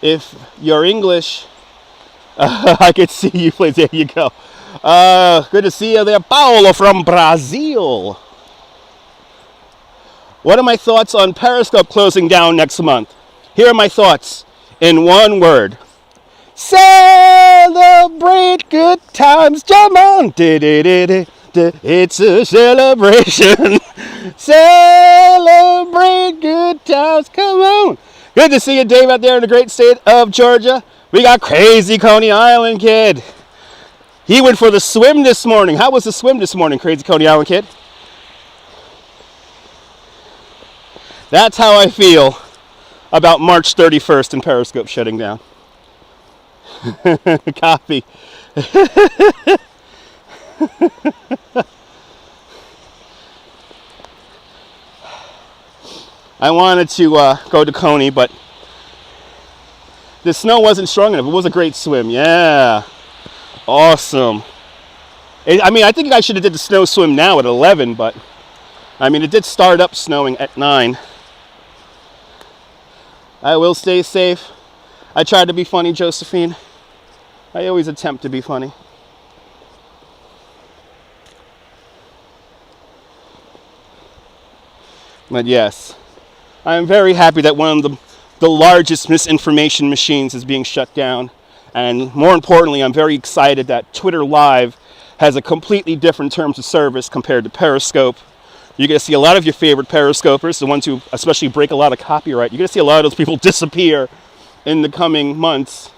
If you're English, I could see you, please. There you go. Good to see you there. Paulo from Brazil. What are my thoughts on Periscope closing down next month? Here are my thoughts in one word. Celebrate good times, come on. It's a celebration. Celebrate good times, come on. Good to see you, Dave, out there in the great state of Georgia. We got Crazy Coney Island Kid. He went for the swim this morning. How was the swim this morning, Crazy Coney Island Kid? That's how I feel about March 31st and Periscope shutting down. Copy. I wanted to go to Coney, but the snow wasn't strong enough. It was a great swim. Yeah. Awesome. I think I should have did the snow swim now at 11, but it did start up snowing at 9. I will stay safe. I tried to be funny, Josephine. I always attempt to be funny. But yes, I am very happy that one of the largest misinformation machines is being shut down. And more importantly, I'm very excited that Twitter Live has a completely different terms of service compared to Periscope. You're going to see a lot of your favorite Periscopers, the ones who especially break a lot of copyright. You're going to see a lot of those people disappear in the coming months.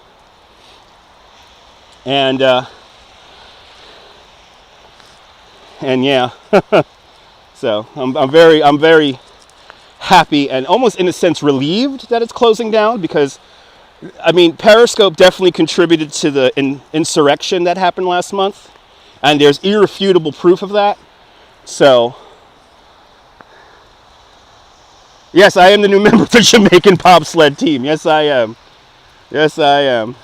And yeah, so I'm very happy and almost in a sense relieved that it's closing down, because Periscope definitely contributed to the insurrection that happened last month, and there's irrefutable proof of that. So yes, I am the new member of the Jamaican bobsled team. Yes, I am. Yes, I am.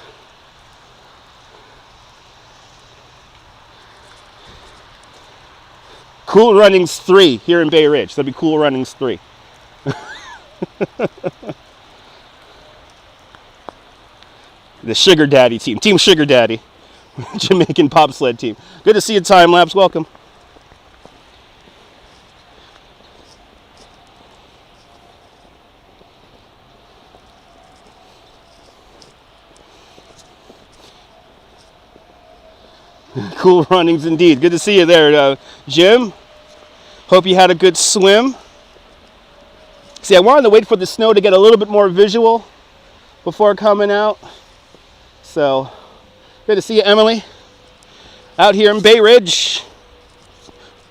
Cool Runnings 3 here in Bay Ridge. That'll be Cool Runnings 3. The Sugar Daddy team. Team Sugar Daddy. Jamaican bobsled team. Good to see you, Time Lapse. Welcome. Cool Runnings indeed. Good to see you there, Jim. Hope you had a good swim. See, I wanted to wait for the snow to get a little bit more visual before coming out. So, good to see you, Emily. Out here in Bay Ridge.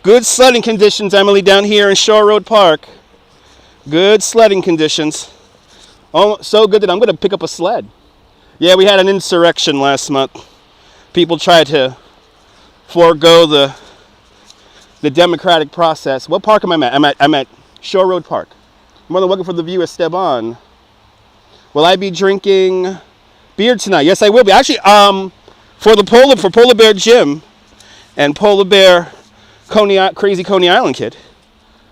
Good sledding conditions, Emily, down here in Shore Road Park. Good sledding conditions. Oh, so good that I'm going to pick up a sled. Yeah, we had an insurrection last month. People tried to forego the democratic process. What park am I at? I'm at Shore Road Park. I'm more than welcome for the view, Esteban. Will I be drinking beer tonight? Yes, I will be. Actually, for Polar Bear Jim and Polar Bear Crazy Coney Island Kid,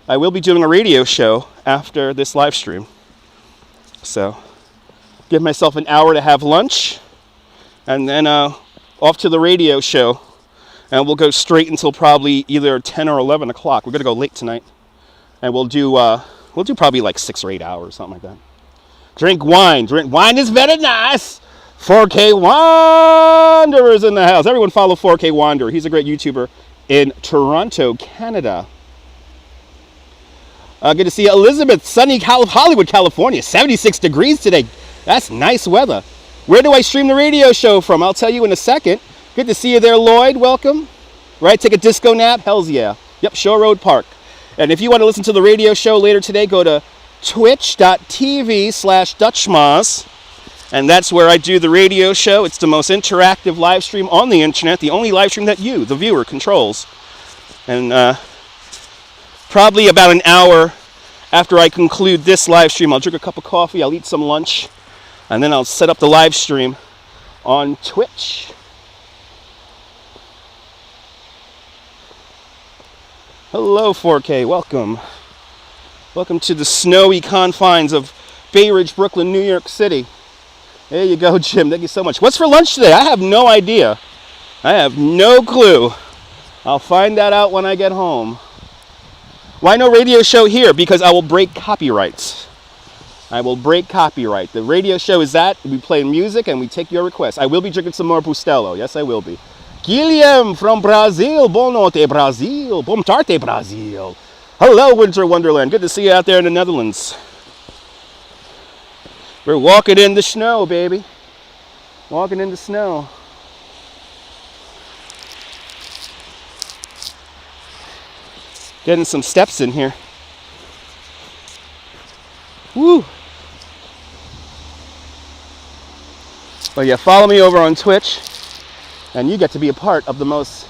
I will be doing a radio show after this live stream. So, give myself an hour to have lunch, and then off to the radio show. And we'll go straight until probably either 10 or 11 o'clock. We're going to go late tonight. And we'll do probably like 6 or 8 hours, something like that. Drink wine. Wine is very nice. 4K Wanderer's in the house. Everyone follow 4K Wanderer. He's a great YouTuber in Toronto, Canada. Good to see you, Elizabeth. Sunny Hollywood, California. 76 degrees today. That's nice weather. Where do I stream the radio show from? I'll tell you in a second. Good to see you there, Lloyd. Welcome. Right, take a disco nap? Hells yeah. Yep, Shore Road Park. And if you want to listen to the radio show later today, go to twitch.tv/Dutchmas. And that's where I do the radio show. It's the most interactive live stream on the internet, the only live stream that you, the viewer, controls. And probably about an hour after I conclude this live stream, I'll drink a cup of coffee, I'll eat some lunch, and then I'll set up the live stream on Twitch. Hello, 4K. Welcome. Welcome to the snowy confines of Bay Ridge, Brooklyn, New York City. There you go, Jim. Thank you so much. What's for lunch today? I have no idea. I have no clue. I'll find that out when I get home. Why no radio show here? Because I will break copyrights. I will break copyright. The radio show is that. We play music and we take your requests. I will be drinking some more Bustelo. Yes, I will be. Guilherme from Brazil. Boa noite, Brazil. Bom tarde, Brazil. Hello, Winter Wonderland. Good to see you out there in the Netherlands. We're walking in the snow, baby. Walking in the snow. Getting some steps in here. Woo! Well, yeah, follow me over on Twitch, and you get to be a part of the most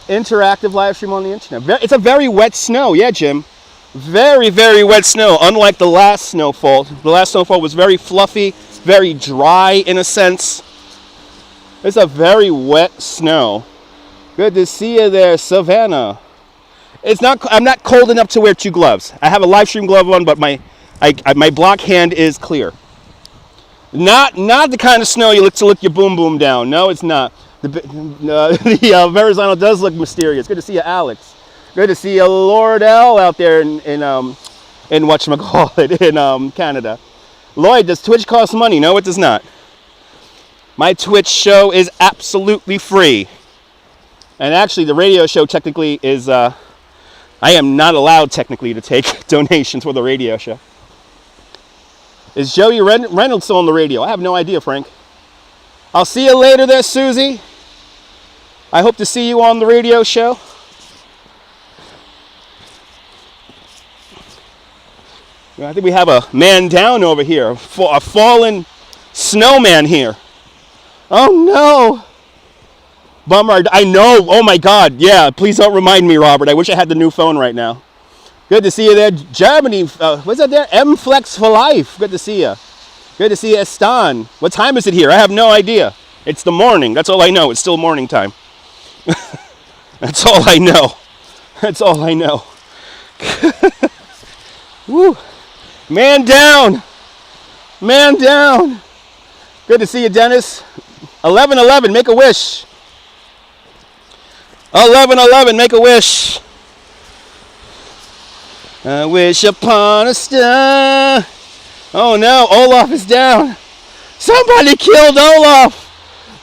interactive live stream on the internet. It's a very wet snow, yeah, Jim. Very, very wet snow, unlike the last snowfall. The last snowfall was very fluffy, very dry in a sense. It's a very wet snow. Good to see you there, Savannah. I'm not cold enough to wear 2 gloves. I have a live stream glove on, but my block hand is clear. Not the kind of snow you look to lick your boom boom down. No, it's not. The Verrazano does look mysterious. Good to see you, Alex. Good to see you, Lord L, out there in whatchamacallit, in Canada. Lloyd, does Twitch cost money? No, it does not. My Twitch show is absolutely free. And actually, the radio show technically is, I am not allowed technically to take donations for the radio show. Is Joey Reynolds still on the radio? I have no idea, Frank. I'll see you later there, Susie. I hope to see you on the radio show. I think we have a man down over here, a fallen snowman here. Oh no! Bummer, I know, oh my God, yeah, please don't remind me, Robert. I wish I had the new phone right now. Good to see you there, Germany, what's that there? M-Flex for life, good to see you. Good to see you, Estan. What time is it here? I have no idea. It's the morning, that's all I know, it's still morning time. That's all I know. That's all I know. Woo. Man down! Man down! Good to see you, Dennis. 1111, make a wish. 1111, make a wish. I wish upon a star. Oh no, Olaf is down. Somebody killed Olaf.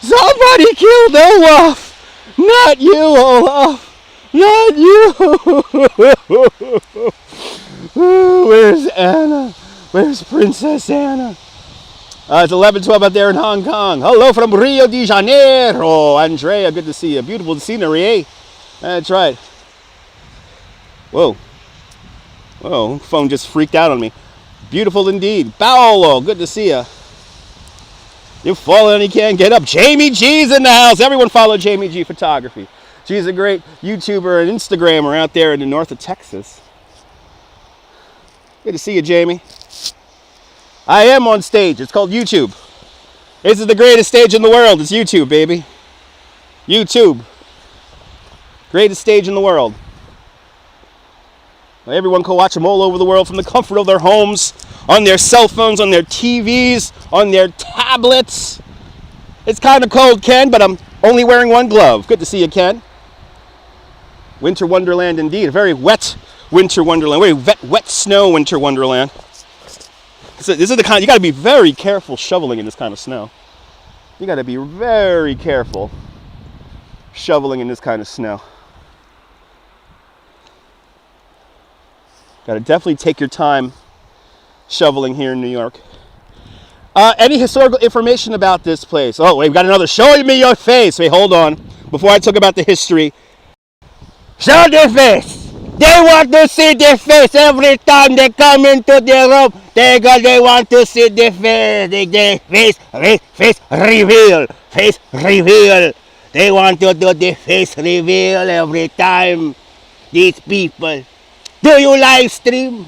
Somebody killed Olaf. Not you, Olaf. Not you. Where's Anna? Where's Princess Anna? It's 11:12 out there in Hong Kong. Hello from Rio de Janeiro. Andrea, good to see you. Beautiful scenery, eh? That's right. Whoa. Whoa, phone just freaked out on me. Beautiful indeed. Paolo, good to see you. You've fallen and you can't get up. Jamie G's in the house. Everyone follow Jamie G Photography. She's a great YouTuber and Instagrammer out there in the north of Texas. Good to see you, Jamie. I am on stage. It's called YouTube. This is the greatest stage in the world. It's YouTube, baby. YouTube. Greatest stage in the world. Everyone can watch them all over the world from the comfort of their homes, on their cell phones, on their TVs, on their tablets. It's kind of cold, Ken, but I'm only wearing one glove. Good to see you, Ken. Winter Wonderland indeed. A very wet winter wonderland. Very wet snow winter wonderland. So this is the kind, you got to be very careful shoveling in this kind of snow. You got to be very careful shoveling in this kind of snow. Got to definitely take your time shoveling here in New York. Any historical information about this place? Oh, we've got another. Show me your face. Wait, hold on. Before I talk about the history. Show the face. They want to see the face every time they come into the room. They want to see the face. Face reveal. Face reveal. They want to do the face reveal every time. These people. Do you live stream?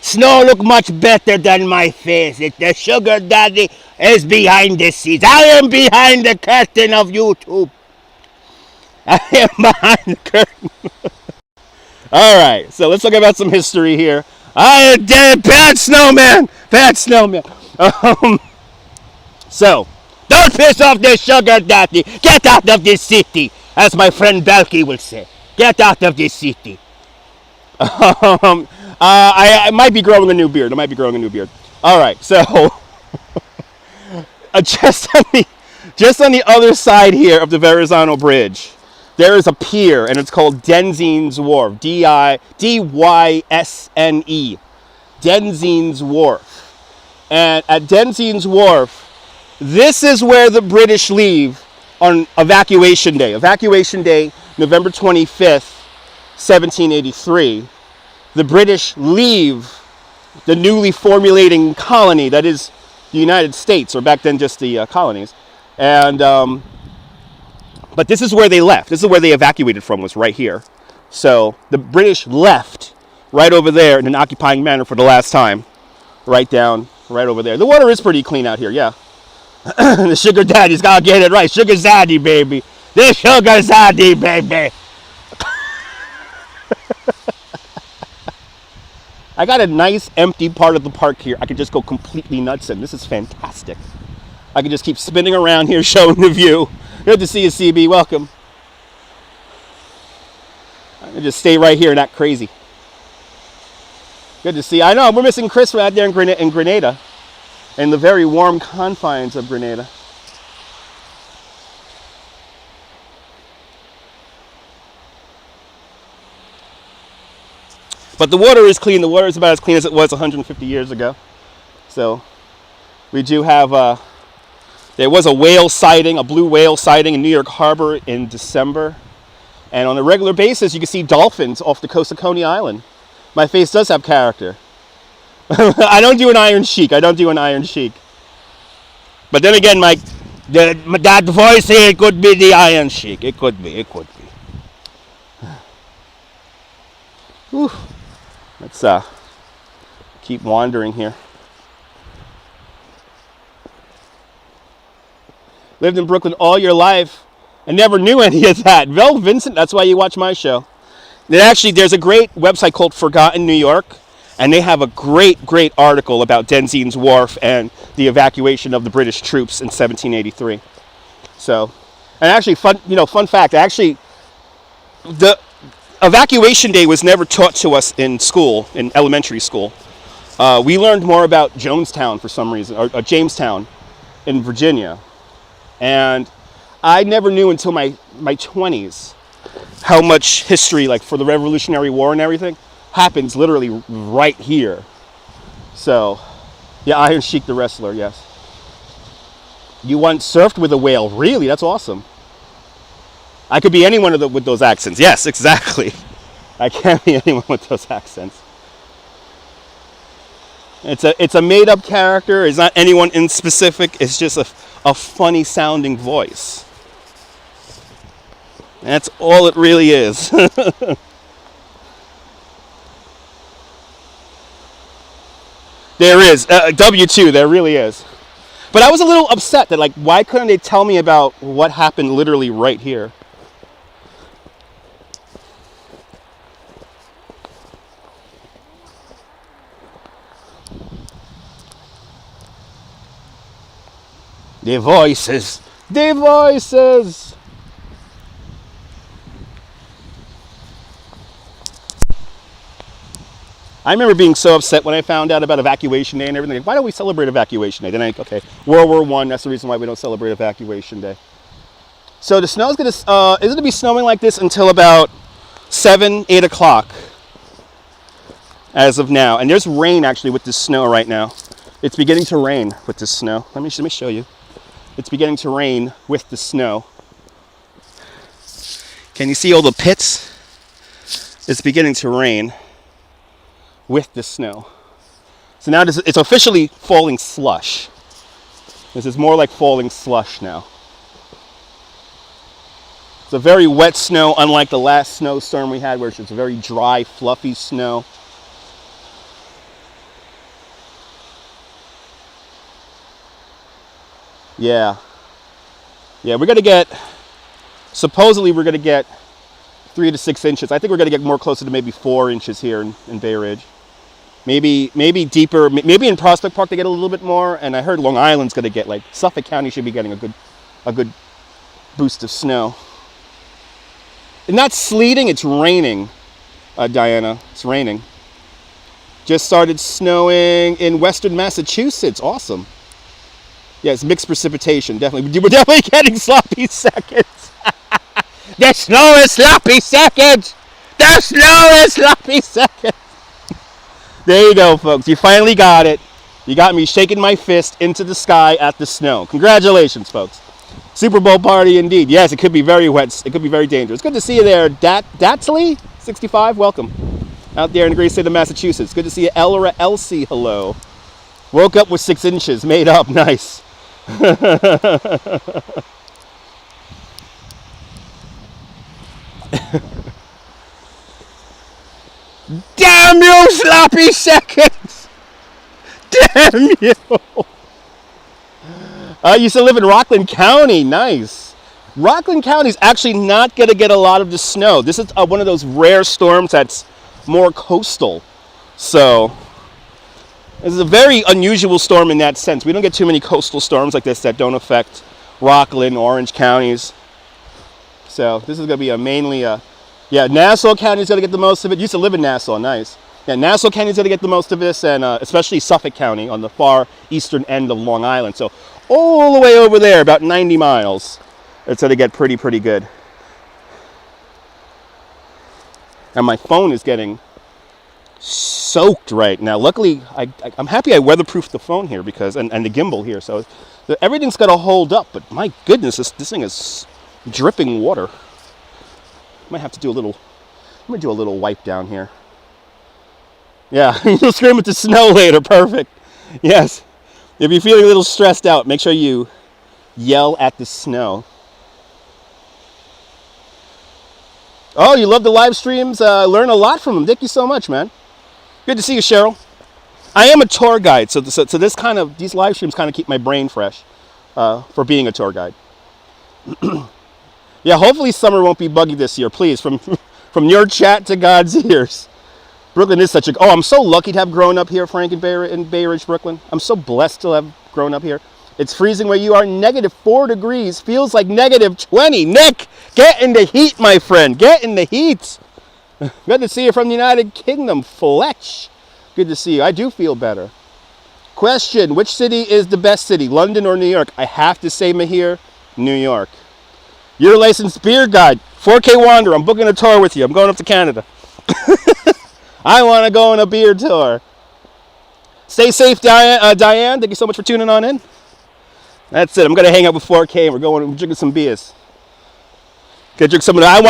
Snow look much better than my face. The sugar daddy is behind the scenes. I am behind the curtain of YouTube. I am behind the curtain. Alright, so let's talk about some history here. I am dead, bad snowman. Bad snowman. So, don't piss off the sugar daddy. Get out of this city. As my friend Belky will say. Get out of this city. I might be growing a new beard. All right, so just on the other side here of the Verrazano Bridge, there is a pier, and it's called Denzine's Wharf. D-Y-S-N-E. Denzine's Wharf. And at Denzine's Wharf, this is where the British leave on Evacuation Day. Evacuation Day, November 25th. 1783, the British leave the newly formulating colony that is the United States, or back then just the colonies. And but this is where they left. This is where they evacuated from, was right here. So the British left right over there in an occupying manner for the last time, right over there. The water is pretty clean out here, yeah. The sugar daddy's gotta get it right. Sugar zaddy, baby. The sugar zaddy, baby. I got a nice empty part of the park here. I could just go completely nuts in. This is fantastic. I can just keep spinning around here showing the view. Good to see you, CB. Welcome. I can just stay right here and act crazy. Good to see you. I know, we're missing Chris right there in Grenada. In the very warm confines of Grenada. But the water is clean. The water is about as clean as it was 150 years ago. So we do have, there was a whale sighting, a blue whale sighting in New York Harbor in December. And on a regular basis, you can see dolphins off the coast of Coney Island. My face does have character. I don't do an Iron Sheik. But then again, that voice here could be the Iron Sheik. It could be. Whew. Let's keep wandering here. Lived in Brooklyn all your life and never knew any of that. Well, Vincent, that's why you watch my show. There's a great website called Forgotten New York, and they have a great article about Denzine's Wharf and the evacuation of the British troops in 1783. So, and actually, fun fact, the Evacuation Day was never taught to us in school, in elementary school. We learned more about Jonestown for some reason, or Jamestown in Virginia. And I never knew until my 20s how much history, like for the Revolutionary War and everything, happens literally right here. So, yeah, Iron Sheik the wrestler, yes. You once surfed with a whale. Really? That's awesome. I could be anyone with those accents. Yes, exactly. I can't be anyone with those accents. It's a made-up character. It's not anyone in specific. It's just a funny-sounding voice. That's all it really is. There is. W2, there really is. But I was a little upset that, like, why couldn't they tell me about what happened literally right here? The voices. The voices. I remember being so upset when I found out about Evacuation Day and everything. Like, why don't we celebrate Evacuation Day? Then okay, World War I, that's the reason why we don't celebrate Evacuation Day. So the snow's going to be snowing like this until about 7, 8 o'clock as of now. And there's rain actually with this snow right now. It's beginning to rain with the snow. Let me show you. It's beginning to rain with the snow. Can you see all the pits? It's beginning to rain with the snow. So now it's officially falling slush. This is more like falling slush now. It's a very wet snow, unlike the last snowstorm we had, where it's just very dry, fluffy snow. Yeah, we're gonna get, supposedly we're gonna get 3 to 6 inches. I think we're gonna get more closer to maybe 4 inches here in Bay Ridge. Maybe deeper, maybe in Prospect Park they get a little bit more, and I heard Long Island's gonna get, like, Suffolk County should be getting a good boost of snow. And not sleeting, it's raining, Diana, it's raining. Just started snowing in western Massachusetts, awesome. Yeah, it's mixed precipitation, definitely. We're definitely getting sloppy seconds. The snow is sloppy seconds. The snow is sloppy seconds. There you go, folks. You finally got it. You got me shaking my fist into the sky at the snow. Congratulations, folks. Super Bowl party indeed. Yes, it could be very wet. It could be very dangerous. Good to see you there, Datley, 65. Welcome. Out there in the great state of Massachusetts. Good to see you, Elsie. Hello. Woke up with 6 inches. Made up. Nice. Damn you, sloppy seconds! Damn you! I used to live in Rockland County. Nice. Rockland County is actually not going to get a lot of the snow. This is one of those rare storms that's more coastal. So this is a very unusual storm in that sense. We don't get too many coastal storms like this that don't affect Rockland, Orange counties. So this is going to be mainly yeah, Nassau County is going to get the most of it. Used to live in Nassau, nice. Yeah, Nassau County is going to get the most of this, and especially Suffolk County on the far eastern end of Long Island. So all the way over there, about 90 miles, it's going to get pretty good. And my phone is getting soaked right now. Luckily, I'm happy I weatherproofed the phone here because, and the gimbal here, so everything's got to hold up. But my goodness, this thing is dripping water. Might have to do a little. I'm gonna do a little wipe down here. Yeah, you'll scream at the snow later. Perfect. Yes. If you're feeling a little stressed out, make sure you yell at the snow. Oh, you love the live streams. Learn a lot from them. Thank you so much, man. Good to see you, Cheryl. I am a tour guide, so these live streams kind of keep my brain fresh for being a tour guide. Yeah, hopefully summer won't be buggy this year, please. From your chat to God's ears. Brooklyn is such a... Oh, I'm so lucky to have grown up here, Frank, in Bay Ridge, Brooklyn. I'm so blessed to have grown up here. It's freezing where you are, -4 degrees. Feels like -20. Nick, get in the heat, my friend. Get in the heat. Good to see you from the United Kingdom. Fletch. Good to see you. I do feel better. Question, which city is the best city, London or New York? I have to say, Mahir, New York. You're a licensed beer guide. 4K Wanderer. I'm booking a tour with you. I'm going up to Canada. I want to go on a beer tour. Stay safe, Diane. Thank you so much for tuning on in. That's it. I'm going to hang out with 4K and we're drinking some beers. Gonna drink some of that.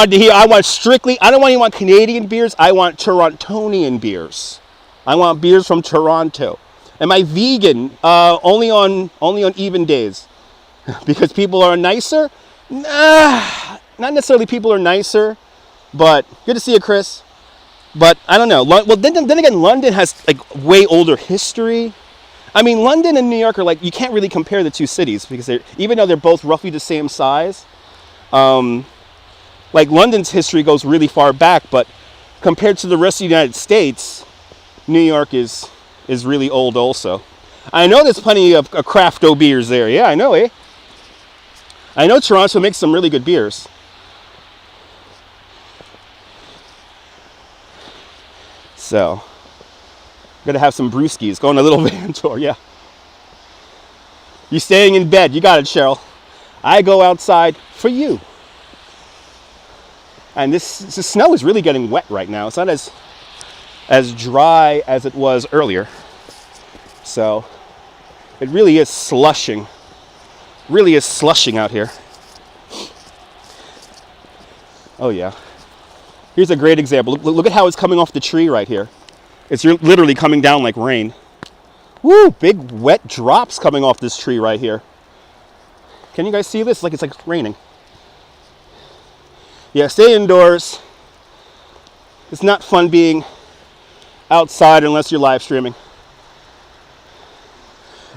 I don't want Canadian beers. I want Torontonian beers. I want beers from Toronto. Am I vegan? Only on even days. Because people are nicer? Not necessarily people are nicer, but good to see you, Chris. But I don't know. Well, then again, London has like way older history. I mean, London and New York are like, you can't really compare the two cities because even though they're both roughly the same size, like London's history goes really far back, but compared to the rest of the United States, New York is really old also. I know there's plenty of crafto beers there. Yeah, I know, eh? I know Toronto makes some really good beers. So, I'm gonna have some brewskis, go on a little van tour, yeah. You staying in bed, you got it, Cheryl. I go outside for you. And this snow is really getting wet right now. It's not as dry as it was earlier. So, It really is slushing. Really is slushing out here. Oh yeah. Here's a great example. Look at how it's coming off the tree right here. It's literally coming down like rain. Woo! Big wet drops coming off this tree right here. Can you guys see this? It's like raining. Yeah, stay indoors. It's not fun being outside unless you're live streaming.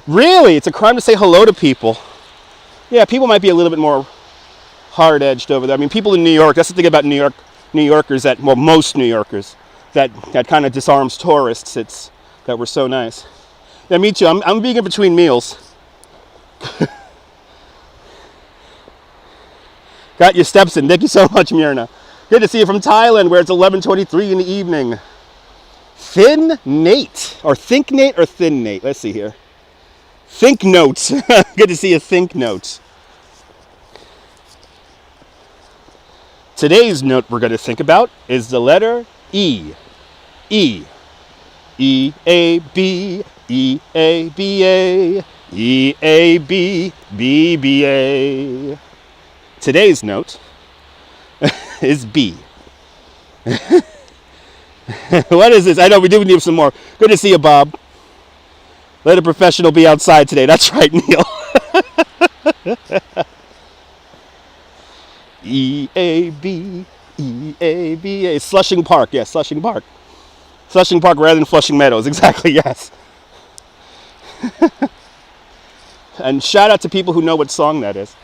Really? It's a crime to say hello to people. Yeah, people might be a little bit more hard-edged over there. I mean, people in New York, that's the thing about New Yorkers, that, well, most New Yorkers, that kind of disarms tourists. It's that we're so nice. Yeah, me too. I'm vegan between meals. Got your steps in. Thank you so much, Myrna. Good to see you from Thailand, where it's 11:23 in the evening. Thin Nate, or Think Nate, or Thin Nate. Let's see here. Think Notes. Good to see you, Think Notes. Today's note we're going to think about is the letter E. E. E-A-B, E-A-B-A, E-A-B, B-B-A. Today's note is B. What is this? I know we do need some more. Good to see you, Bob. Let a professional be outside today. That's right, Neil. E-A-B, E-A-B-A. Slushing Park. Yes, Slushing Park. Slushing Park rather than Flushing Meadows. Exactly, yes. And shout out to people who know what song that is.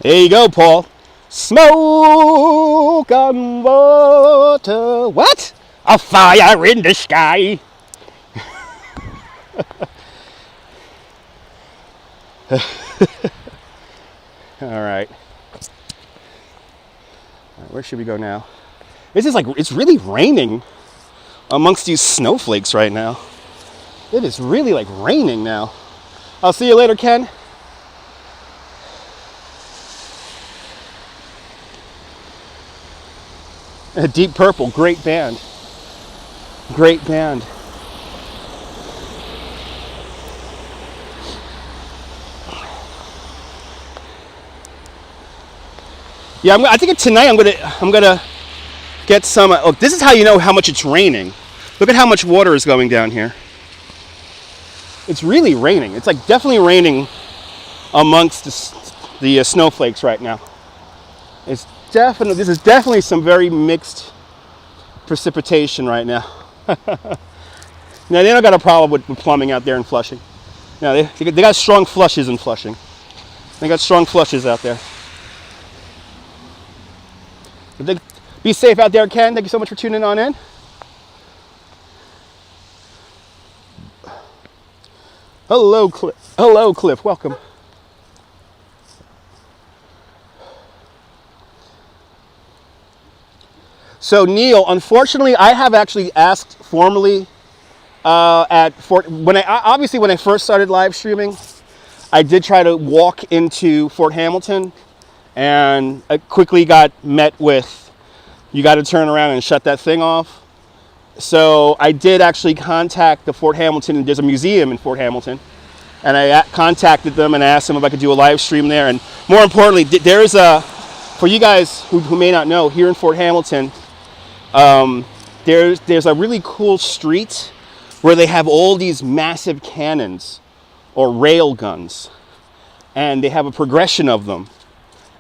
There you go, Paul. Smoke on water. What? A fire in the sky. All right. Where should we go now? This is it's really raining amongst these snowflakes right now. It is really raining now. I'll see you later, Ken. Deep Purple, great band. Great band. Yeah, I think tonight I'm gonna get some. Oh, this is how you know how much it's raining. Look at how much water is going down here. It's really raining. It's definitely raining amongst the snowflakes right now. This is definitely some very mixed precipitation right now. Now, they don't got a problem with plumbing out there in Flushing. No, they got strong flushes in Flushing. They got strong flushes out there. Be safe out there, Ken. Thank you so much for tuning on in. Hello, Cliff. Hello, Cliff. Welcome. So Neil, unfortunately, I have actually asked formally when I first started live streaming, I did try to walk into Fort Hamilton, and I quickly got met with, you got to turn around and shut that thing off. So I did actually contact the Fort Hamilton. There's a museum in Fort Hamilton, and I contacted them and asked them if I could do a live stream there. And more importantly, there's for you guys who may not know, here in Fort Hamilton, there's a really cool street where they have all these massive cannons or rail guns, and they have a progression of them,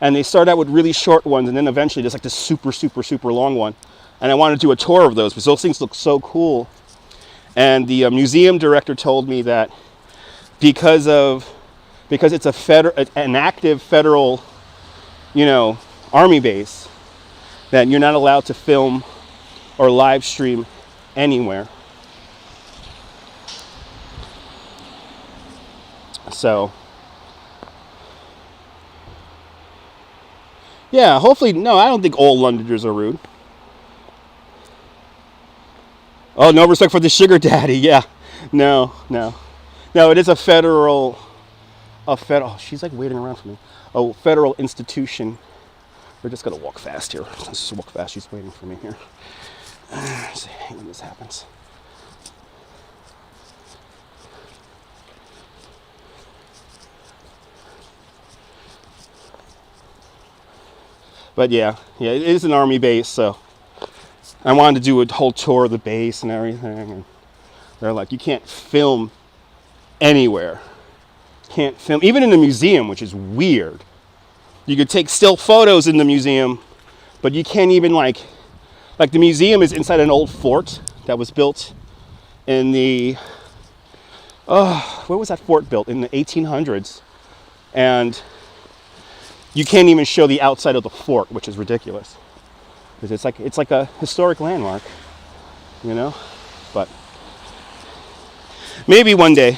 and they start out with really short ones, and then eventually there's this super long one. And I wanted to do a tour of those because those things look so cool. And the museum director told me that because it's an active federal, army base, that you're not allowed to film or live stream anywhere. So, yeah, hopefully, no, I don't think all Londoners are rude. Oh, no respect for the sugar daddy. Yeah. No. It is a federal. Oh, she's like waiting around for me. A federal institution. We're just gonna walk fast here. Let's just walk fast. She's waiting for me here. Let's see when this happens. But yeah, it is an army base, so I wanted to do a whole tour of the base and everything. And they're like, you can't film anywhere. Can't film, even in the museum, which is weird. You could take still photos in the museum, but you can't even like the museum is inside an old fort that was built in the, where was that fort built? In the 1800s. And you can't even show the outside of the fort, which is ridiculous. Because it's like a historic landmark, you know? But maybe one day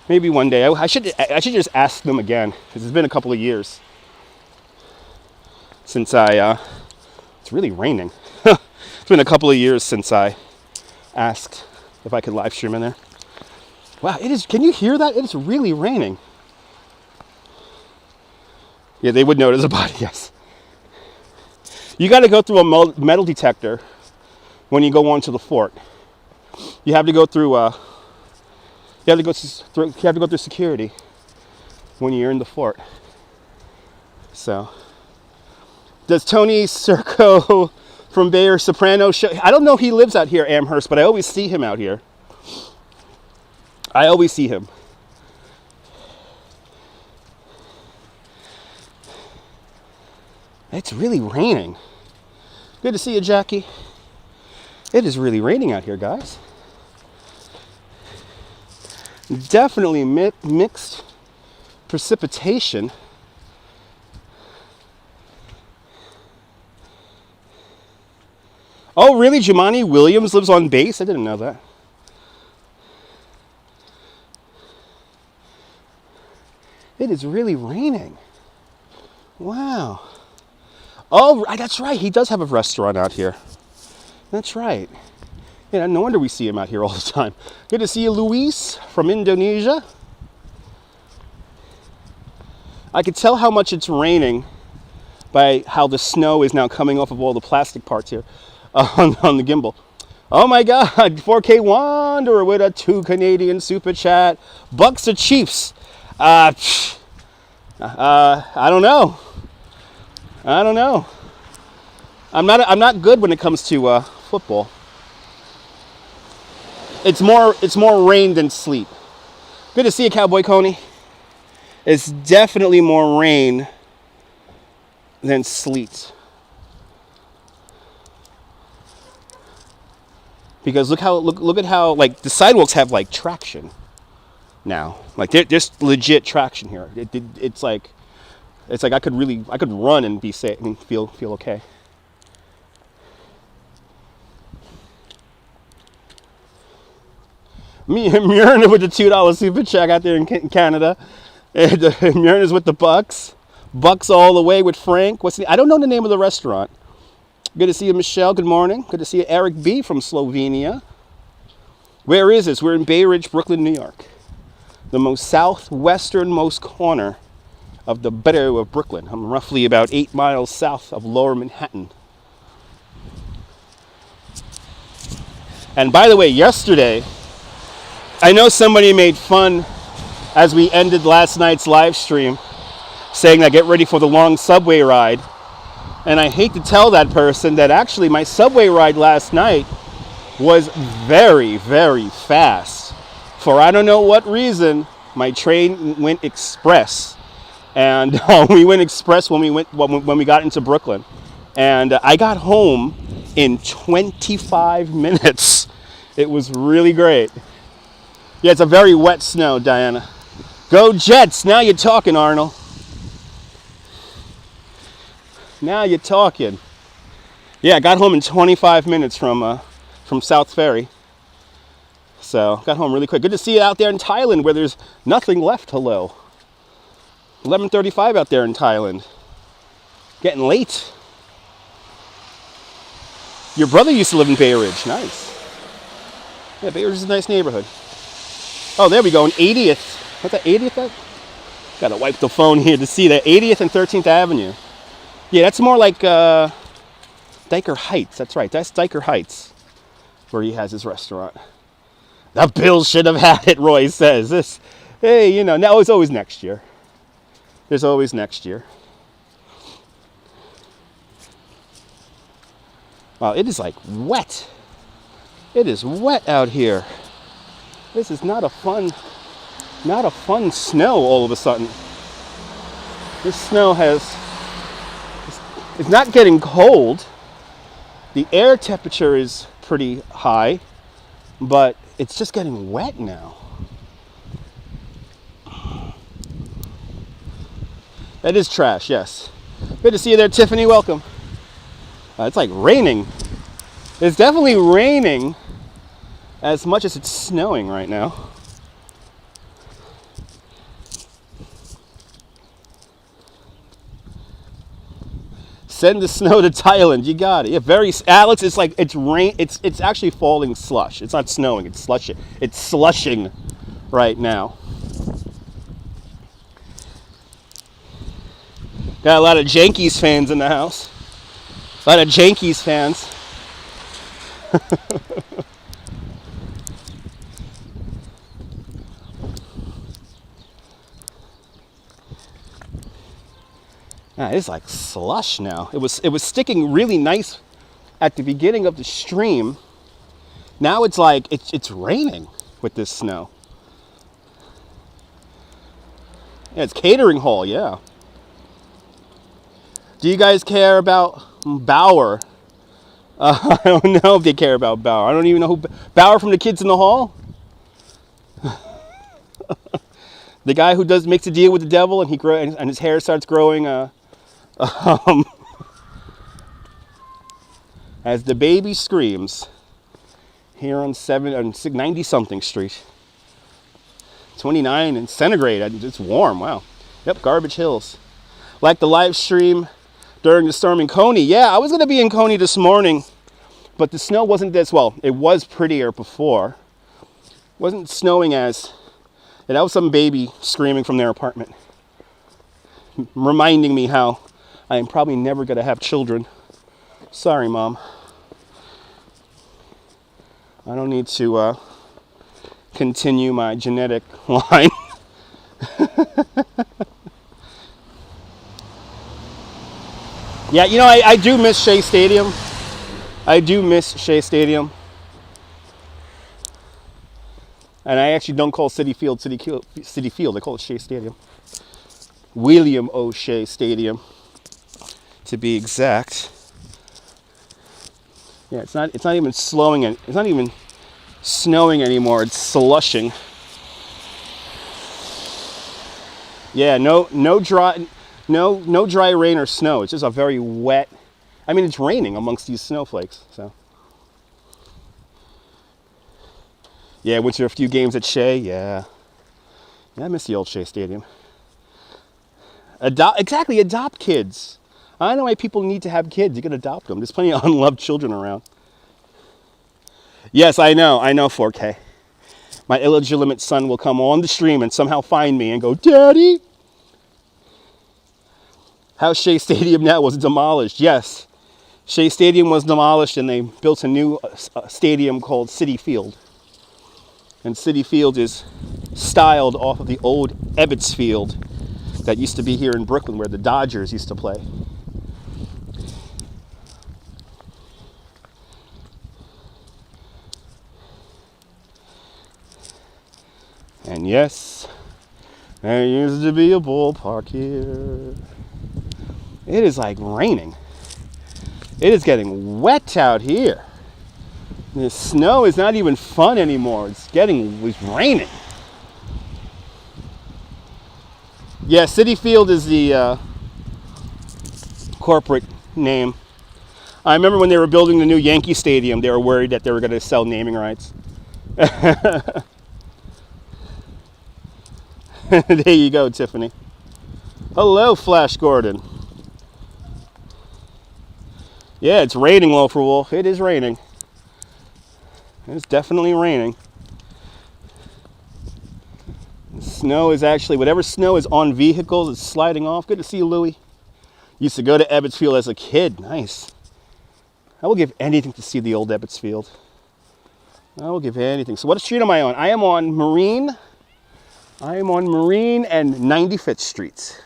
I should just ask them again, because it's been a couple of years since it's really raining. It's been a couple of years since I asked if I could live stream in there. Wow, it is, can you hear that? It's really raining. Yeah, they would notice about it, yes. You got to go through a metal detector when you go onto the fort. You have to go through you have to go through security when you're in the fort. So, does Tony Circo from Bayer Soprano show? I don't know if he lives out here, Amherst, but I always see him out here. I always see him. It's really raining. Good to see you, Jackie. It is really raining out here, guys. Definitely mixed precipitation. Oh, really? Jumaane Williams lives on base? I didn't know that. It is really raining. Wow. Oh, that's right. He does have a restaurant out here. That's right. Yeah, no wonder we see him out here all the time. Good to see you, Luis, from Indonesia. I could tell how much it's raining by how the snow is now coming off of all the plastic parts here on the gimbal. Oh my God, 4K Wanderer with a 2 Canadian super chat. Bucks or Chiefs? I don't know. I'm not good when it comes to football. It's more rain than sleet. Good to see you, Cowboy Coney. It's definitely more rain than sleet. Because look at how like the sidewalks have like traction now. Like there's legit traction here. It's like I could run and be safe and feel okay. Myrna with the $2 super check out there in Canada. Myrna's with the Bucks. Bucks all the way with Frank. I don't know the name of the restaurant. Good to see you, Michelle. Good morning. Good to see you, Eric B. from Slovenia. Where is this? We're in Bay Ridge, Brooklyn, New York. The most southwesternmost corner of the borough of Brooklyn. I'm roughly about 8 miles south of Lower Manhattan. And by the way, yesterday, I know somebody made fun as we ended last night's live stream, saying that get ready for the long subway ride. And I hate to tell that person that actually my subway ride last night was very, very fast. For I don't know what reason, my train went express. And we went express when we got into Brooklyn. And I got home in 25 minutes. It was really great. Yeah, it's a very wet snow, Diana. Go Jets! Now you're talking, Arnold. Now you're talking. Yeah, I got home in 25 minutes from South Ferry. So, got home really quick. Good to see you out there in Thailand where there's nothing left. Hello. 11:35 out there in Thailand. Getting late. Your brother used to live in Bay Ridge. Nice. Yeah, Bay Ridge is a nice neighborhood. Oh, there we go, an 80th. What's that, 80th? Gotta wipe the phone here to see that. 80th and 13th Avenue. Yeah, that's more like Diker Heights. That's right, that's Diker Heights, where he has his restaurant. The Bills should have had it, Roy says. This, hey, you know, now it's always next year. There's always next year. Wow, it is like wet. It is wet out here. This is not a fun snow all of a sudden. This snow it's not getting cold. The air temperature is pretty high, but it's just getting wet now. That is trash, yes. Good to see you there, Tiffany. Welcome. It's like raining. It's definitely raining as much as it's snowing right now. Send the snow to Thailand. You got it. Yeah, Alex, it's like it's rain. It's actually falling slush. It's not snowing. It's slushing. It's slushing right now. Got a lot of Yankees fans in the house. A lot of Yankees fans. It's like slush now. It was sticking really nice at the beginning of the stream. Now it's like it's raining with this snow. Yeah, it's catering hall, yeah. Do you guys care about Bauer? I don't know if they care about Bauer. I don't even know who Bauer from the Kids in the Hall. The guy who makes a deal with the devil and his hair starts growing as the baby screams here on 90 something street. 29 in centigrade. It's warm. Wow. Yep, Garbage Hills. Like the live stream during the storm in Coney. Yeah, I was going to be in Coney this morning, but the snow wasn't this, well, it was prettier before. It wasn't snowing as, and that was some baby screaming from their apartment, reminding me how I am probably never going to have children. Sorry, Mom. I don't need to continue my genetic line. Yeah, you know, I do miss Shea Stadium. I do miss Shea Stadium. And I actually don't call Citi Field Citi Field. I call it Shea Stadium. William O. Shea Stadium, to be exact. Yeah, it's not even slowing it. It's not even snowing anymore. It's slushing. Yeah, no dry rain or snow. It's just a very wet. I mean, it's raining amongst these snowflakes. So, yeah, went to a few games at Shea. Yeah, I miss the old Shea Stadium. Adopt kids. I don't know why people need to have kids. You can adopt them. There's plenty of unloved children around. Yes, I know, 4K. My illegitimate son will come on the stream and somehow find me and go, Daddy. How Shea Stadium now was demolished. Yes, Shea Stadium was demolished and they built a new stadium called Citi Field. And Citi Field is styled off of the old Ebbets Field that used to be here in Brooklyn where the Dodgers used to play. And yes, there used to be a ballpark here. It is like raining. It is getting wet out here. The snow is not even fun anymore. It's raining. Yeah, Citi Field is the corporate name. I remember when they were building the new Yankee Stadium, they were worried that they were going to sell naming rights. There you go, Tiffany. Hello, Flash Gordon. Yeah, it's raining, Loafer Wolf. It is raining. It's definitely raining. The snow is actually, whatever snow is on vehicles is sliding off. Good to see you, Louie. Used to go to Ebbets Field as a kid. Nice. I will give anything to see the old Ebbets Field. I will give anything. So what street am I on? I am on Marine. I am on Marine and 95th Street.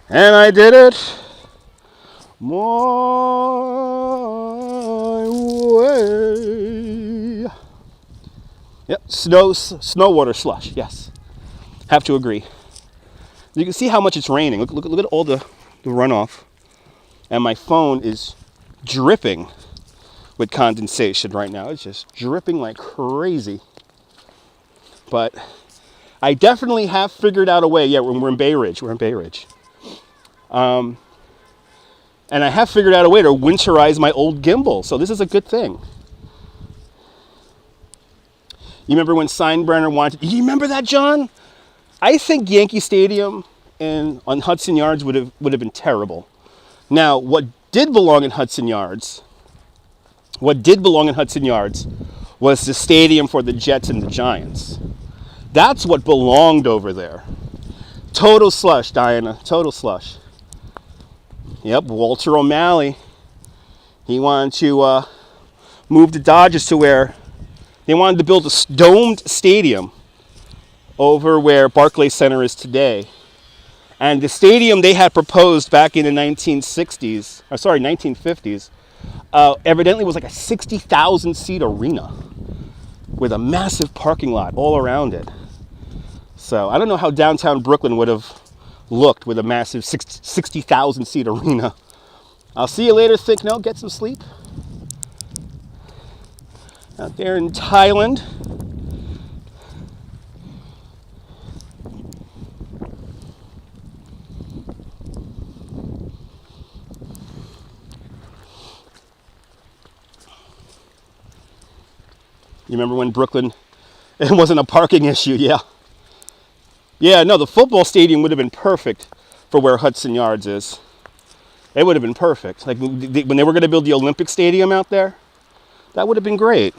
And I did it my way. Yep, snow, water, slush, yes. Have to agree. You can see how much it's raining. Look at all the runoff. And my phone is dripping with condensation right now. It's just dripping like crazy. But I definitely have figured out a way. Yeah, we're in Bay Ridge. We're in Bay Ridge. And I have figured out a way to winterize my old Gimble. So this is a good thing. You remember when Steinbrenner wanted... You remember that, John? I think Yankee Stadium on Hudson Yards would have been terrible. Now, what did belong in Hudson Yards was the stadium for the Jets and the Giants. That's what belonged over there. Total slush, Diana. Total slush. Yep, Walter O'Malley. He wanted to move the Dodgers to where they wanted to build a domed stadium over where Barclays Center is today. And the stadium they had proposed back in the 1950s, evidently was like a 60,000 seat arena with a massive parking lot all around it. So I don't know how downtown Brooklyn would have looked with a massive 60,000 seat arena. I'll see you later, Thick No. Get some sleep. Out there in Thailand. You remember when Brooklyn, it wasn't a parking issue, yeah. Yeah, no, the football stadium would have been perfect for where Hudson Yards is. It would have been perfect. Like when they were going to build the Olympic Stadium out there, that would have been great.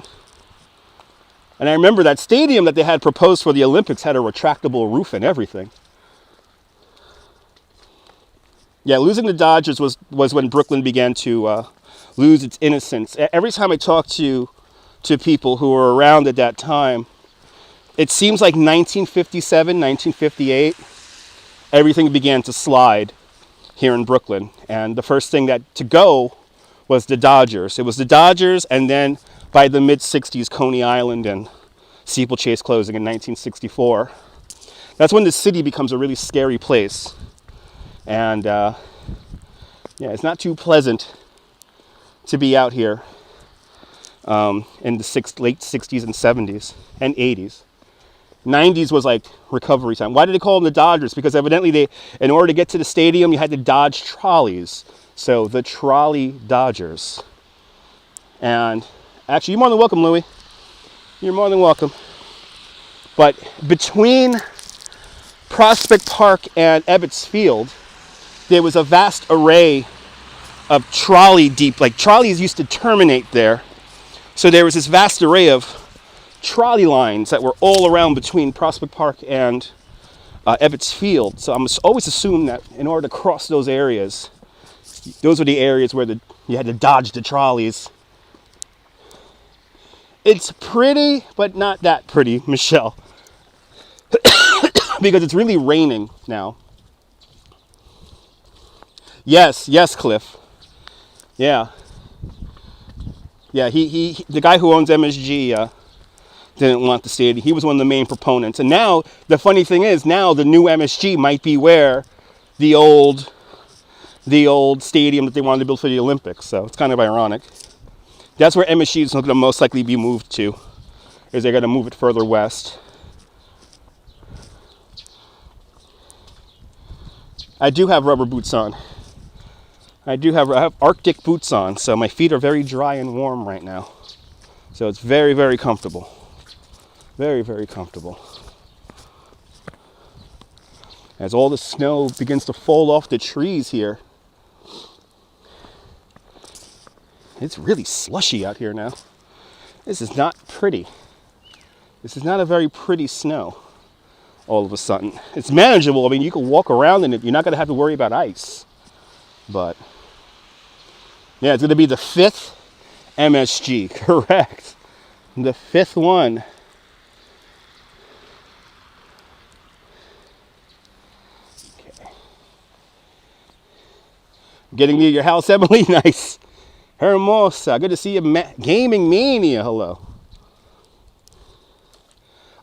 And I remember that stadium that they had proposed for the Olympics had a retractable roof and everything. Yeah, losing the Dodgers was when Brooklyn began to lose its innocence. Every time I talk to people who were around at that time, it seems like 1957, 1958, everything began to slide here in Brooklyn. And the first thing to go was the Dodgers. It was the Dodgers, and then by the mid-60s, Coney Island and Steeplechase closing in 1964. That's when the city becomes a really scary place. And yeah, it's not too pleasant to be out here in the late 60s and 70s and 80s. 90s was like recovery time. Why did they call them the Dodgers? Because evidently in order to get to the stadium, you had to dodge trolleys. So the trolley Dodgers. And actually, you're more than welcome, Louie. You're more than welcome. But between Prospect Park and Ebbets Field, there was a vast array of trolleys used to terminate there. So there was this vast array of trolley lines that were all around between Prospect Park and Ebbets Field. So I'm always assumed that in order to cross those areas, those were the areas where you had to dodge the trolleys. It's pretty, but not that pretty, Michelle. Because it's really raining now. Yes, Cliff. Yeah. Yeah, the guy who owns MSG didn't want the stadium. He was one of the main proponents. And now, the funny thing is, now the new MSG might be where the old stadium that they wanted to build for the Olympics. So it's kind of ironic. That's where MSG is going to most likely be moved to, is they're going to move it further west. I do have rubber boots on. I have Arctic boots on, so my feet are very dry and warm right now. So it's very, very comfortable. Very, very comfortable. As all the snow begins to fall off the trees here. It's really slushy out here now. This is not pretty. This is not a very pretty snow all of a sudden. It's manageable. I mean, you can walk around in it. You're not going to have to worry about ice. But, yeah, it's going to be the 5th MSG. Correct. The 5th one. Okay. Getting near your house, Emily? Nice. Hermosa. Good to see you. Gaming Mania. Hello.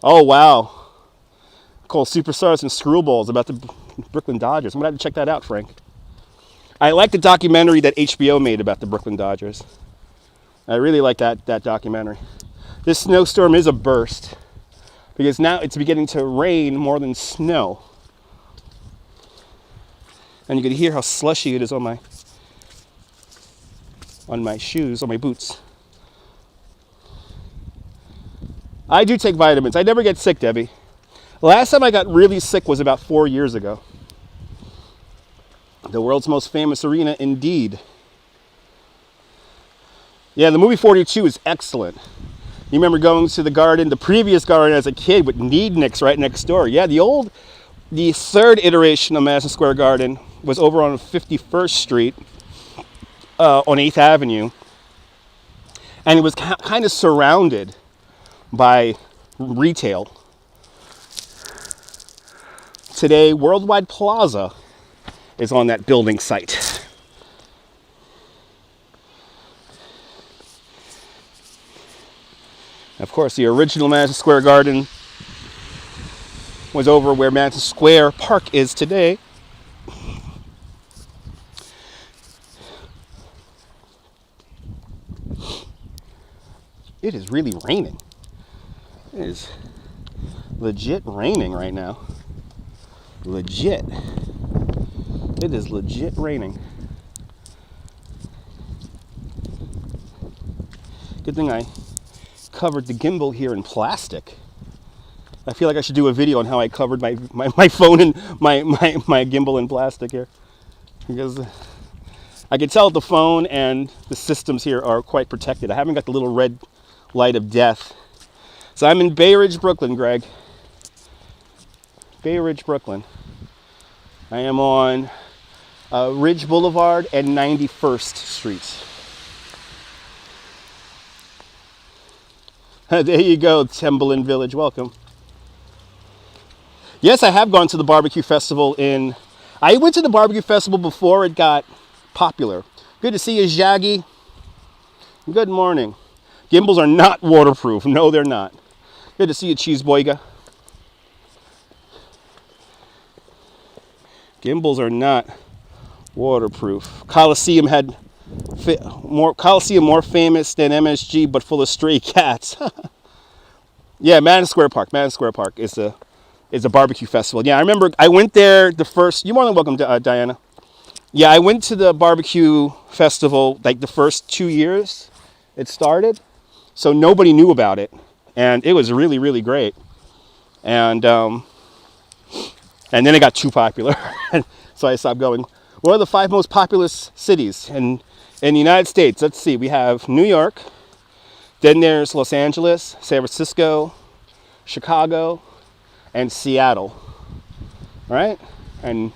Oh, wow. Called Superstars and Screwballs about the Brooklyn Dodgers. I'm going to have to check that out, Frank. I like the documentary that HBO made about the Brooklyn Dodgers. I really like that documentary. This snowstorm is a burst because now it's beginning to rain more than snow. And you can hear how slushy it is on my shoes, on my boots. I do take vitamins. I never get sick, Debbie. The last time I got really sick was about 4 years ago. The world's most famous arena, indeed. Yeah, the movie 42 is excellent. You remember going to the garden, the previous garden as a kid with Neednicks right next door. Yeah, the third iteration of Madison Square Garden was over on 51st Street on 8th Avenue. And it was kind of surrounded by retail. Today, Worldwide Plaza is on that building site. Of course, the original Madison Square Garden was over where Madison Square Park is today. It is really raining. It is legit raining right now. Legit. It is legit raining. Good thing I covered the gimbal here in plastic. I feel like I should do a video on how I covered my phone and my gimbal in plastic here. Because I can tell the phone and the systems here are quite protected. I haven't got the little red light of death. So I'm in Bay Ridge, Brooklyn, Greg. Bay Ridge, Brooklyn. I am on Ridge Boulevard and 91st Street. There you go, Timberland Village. Welcome. Yes, I have gone to the barbecue festival I went to the barbecue festival before it got popular. Good to see you, Jaggy. Good morning. Gimbals are not waterproof. No, they're not. Good to see you, Cheeseboyga. Gimbals are not waterproof. Coliseum more famous than MSG, but full of stray cats. Yeah, Madison Square Park. Madison Square Park is a barbecue festival. Yeah, I remember I went there the first. You're more than welcome, Diana. Yeah, I went to the barbecue festival like the first 2 years it started, so nobody knew about it, and it was really, really great. And then it got too popular, so I stopped going. What are the 5 most populous cities in the United States? Let's see. We have New York. Then there's Los Angeles, San Francisco, Chicago, and Seattle. Right? And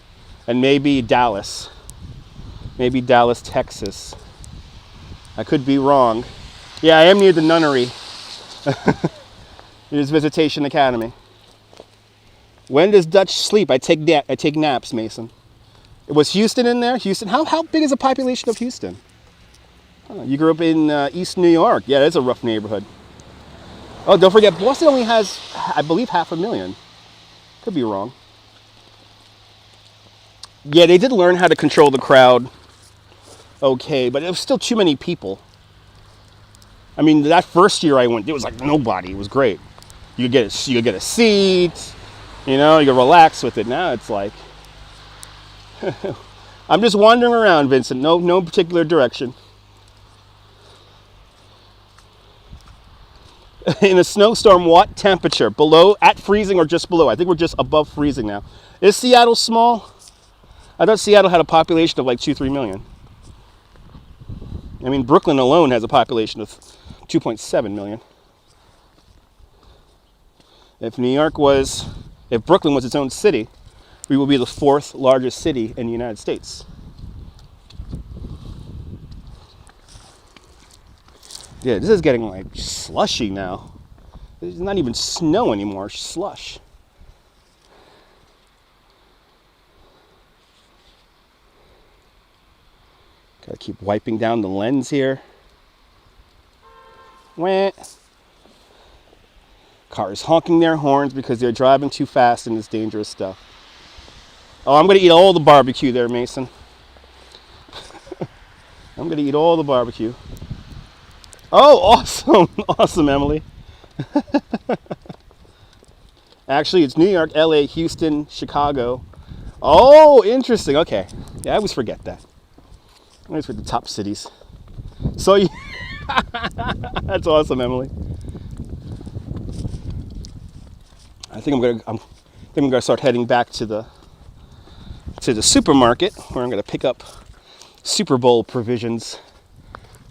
maybe Dallas. Maybe Dallas, Texas. I could be wrong. Yeah, I am near the nunnery. It is Visitation Academy. When does Dutch sleep? I take naps, Mason. Was Houston in there? Houston. How big is the population of Houston? Oh, you grew up in East New York. Yeah, that's a rough neighborhood. Oh, don't forget, Boston only has, I believe, 500,000. Could be wrong. Yeah, they did learn how to control the crowd. Okay, but it was still too many people. I mean, that first year I went, it was like nobody. It was great. You could get a seat. You know, you could relax with it. Now it's like, I'm just wandering around, Vincent. No particular direction. In a snowstorm, what temperature? Below, at freezing, or just below? I think we're just above freezing now. Is Seattle small? I thought Seattle had a population of like 2-3 million. I mean, Brooklyn alone has a population of 2.7 million. If Brooklyn was its own city, we would be the 4th largest city in the United States. Yeah, this is getting like slushy now. It's not even snow anymore, it's slush. Gotta keep wiping down the lens here. Wah. Cars honking their horns because they're driving too fast in this dangerous stuff. Oh, I'm gonna eat all the barbecue there, Mason. I'm gonna eat all the barbecue. Oh, awesome. Awesome, Emily. Actually, it's New York, LA, Houston, Chicago. Oh, interesting. Okay. Yeah, I always forget that. I always forget the top cities. So, that's awesome, Emily. I think I'm gonna start heading back to the supermarket where I'm gonna pick up Super Bowl provisions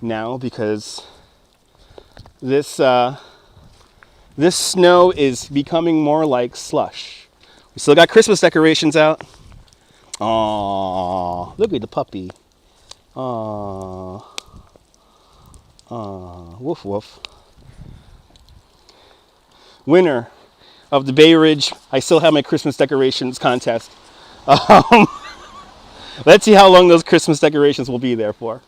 now, because this snow is becoming more like slush. We still got Christmas decorations out. Aww, look at the puppy. Aww. Aww. Woof woof. Winner of the Bay Ridge I Still Have My Christmas Decorations contest. Let's see how long those Christmas decorations will be there for.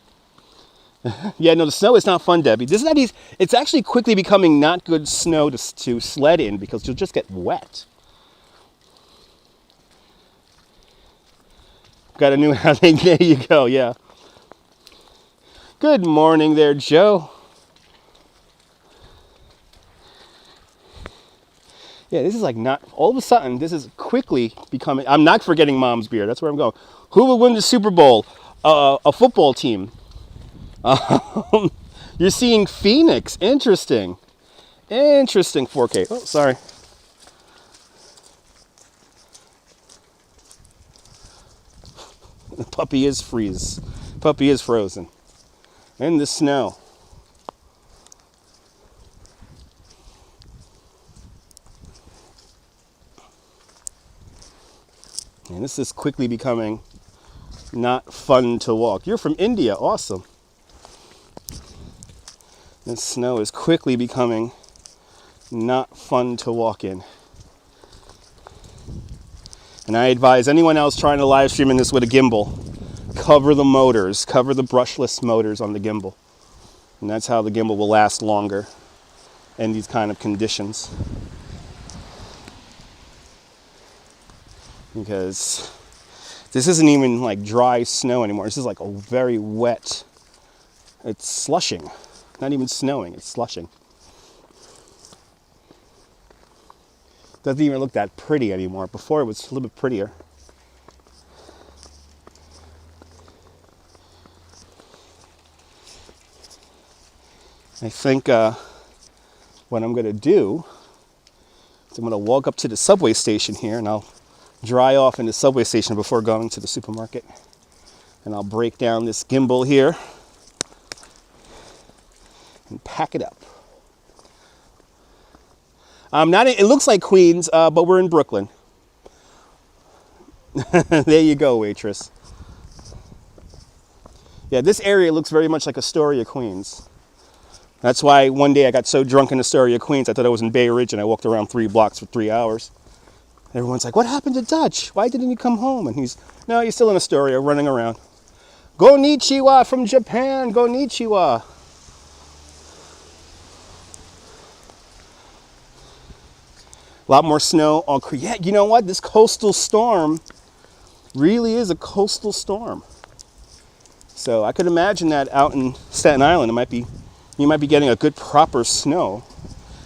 Yeah, no, the snow is not fun, Debbie. This is not easy. It's actually quickly becoming not good snow to sled in, because you'll just get wet. Got a new house. There you go, yeah. Good morning there, Joe. Yeah, this is like not, all of a sudden, this is quickly becoming, I'm not forgetting Mom's beer. That's where I'm going. Who will win the Super Bowl? A football team. You're seeing Phoenix. Interesting. Interesting. 4K. Oh, sorry. The puppy is frozen. In the snow. And this is quickly becoming not fun to walk. You're from India. Awesome. This snow is quickly becoming not fun to walk in. And I advise anyone else trying to live stream in this with a gimbal, cover the motors, cover the brushless motors on the gimbal. And that's how the gimbal will last longer in these kind of conditions. Because this isn't even like dry snow anymore. This is like a very wet, it's slushing. Not even snowing, it's slushing. Doesn't even look that pretty anymore. Before it was a little bit prettier. I think what I'm gonna do is I'm gonna walk up to the subway station here, and I'll dry off in the subway station before going to the supermarket. And I'll break down this gimbal here and pack it up. It looks like Queens, but we're in Brooklyn. There you go, waitress. Yeah, this area looks very much like Astoria, Queens. That's why one day I got so drunk in Astoria, Queens, I thought I was in Bay Ridge, and I walked around 3 blocks for 3 hours. Everyone's like, what happened to Dutch? Why didn't he come home? And he's still in Astoria, running around. Konnichiwa from Japan, konnichiwa. A lot more snow on Crete. Yeah, you know what? This coastal storm really is a coastal storm. So I could imagine that out in Staten Island, you might be getting a good proper snow.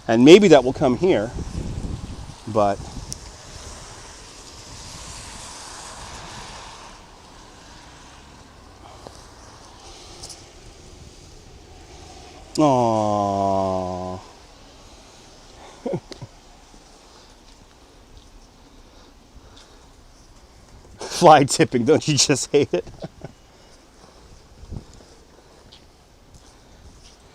And maybe that will come here. But aww. Fly tipping, don't you just hate it?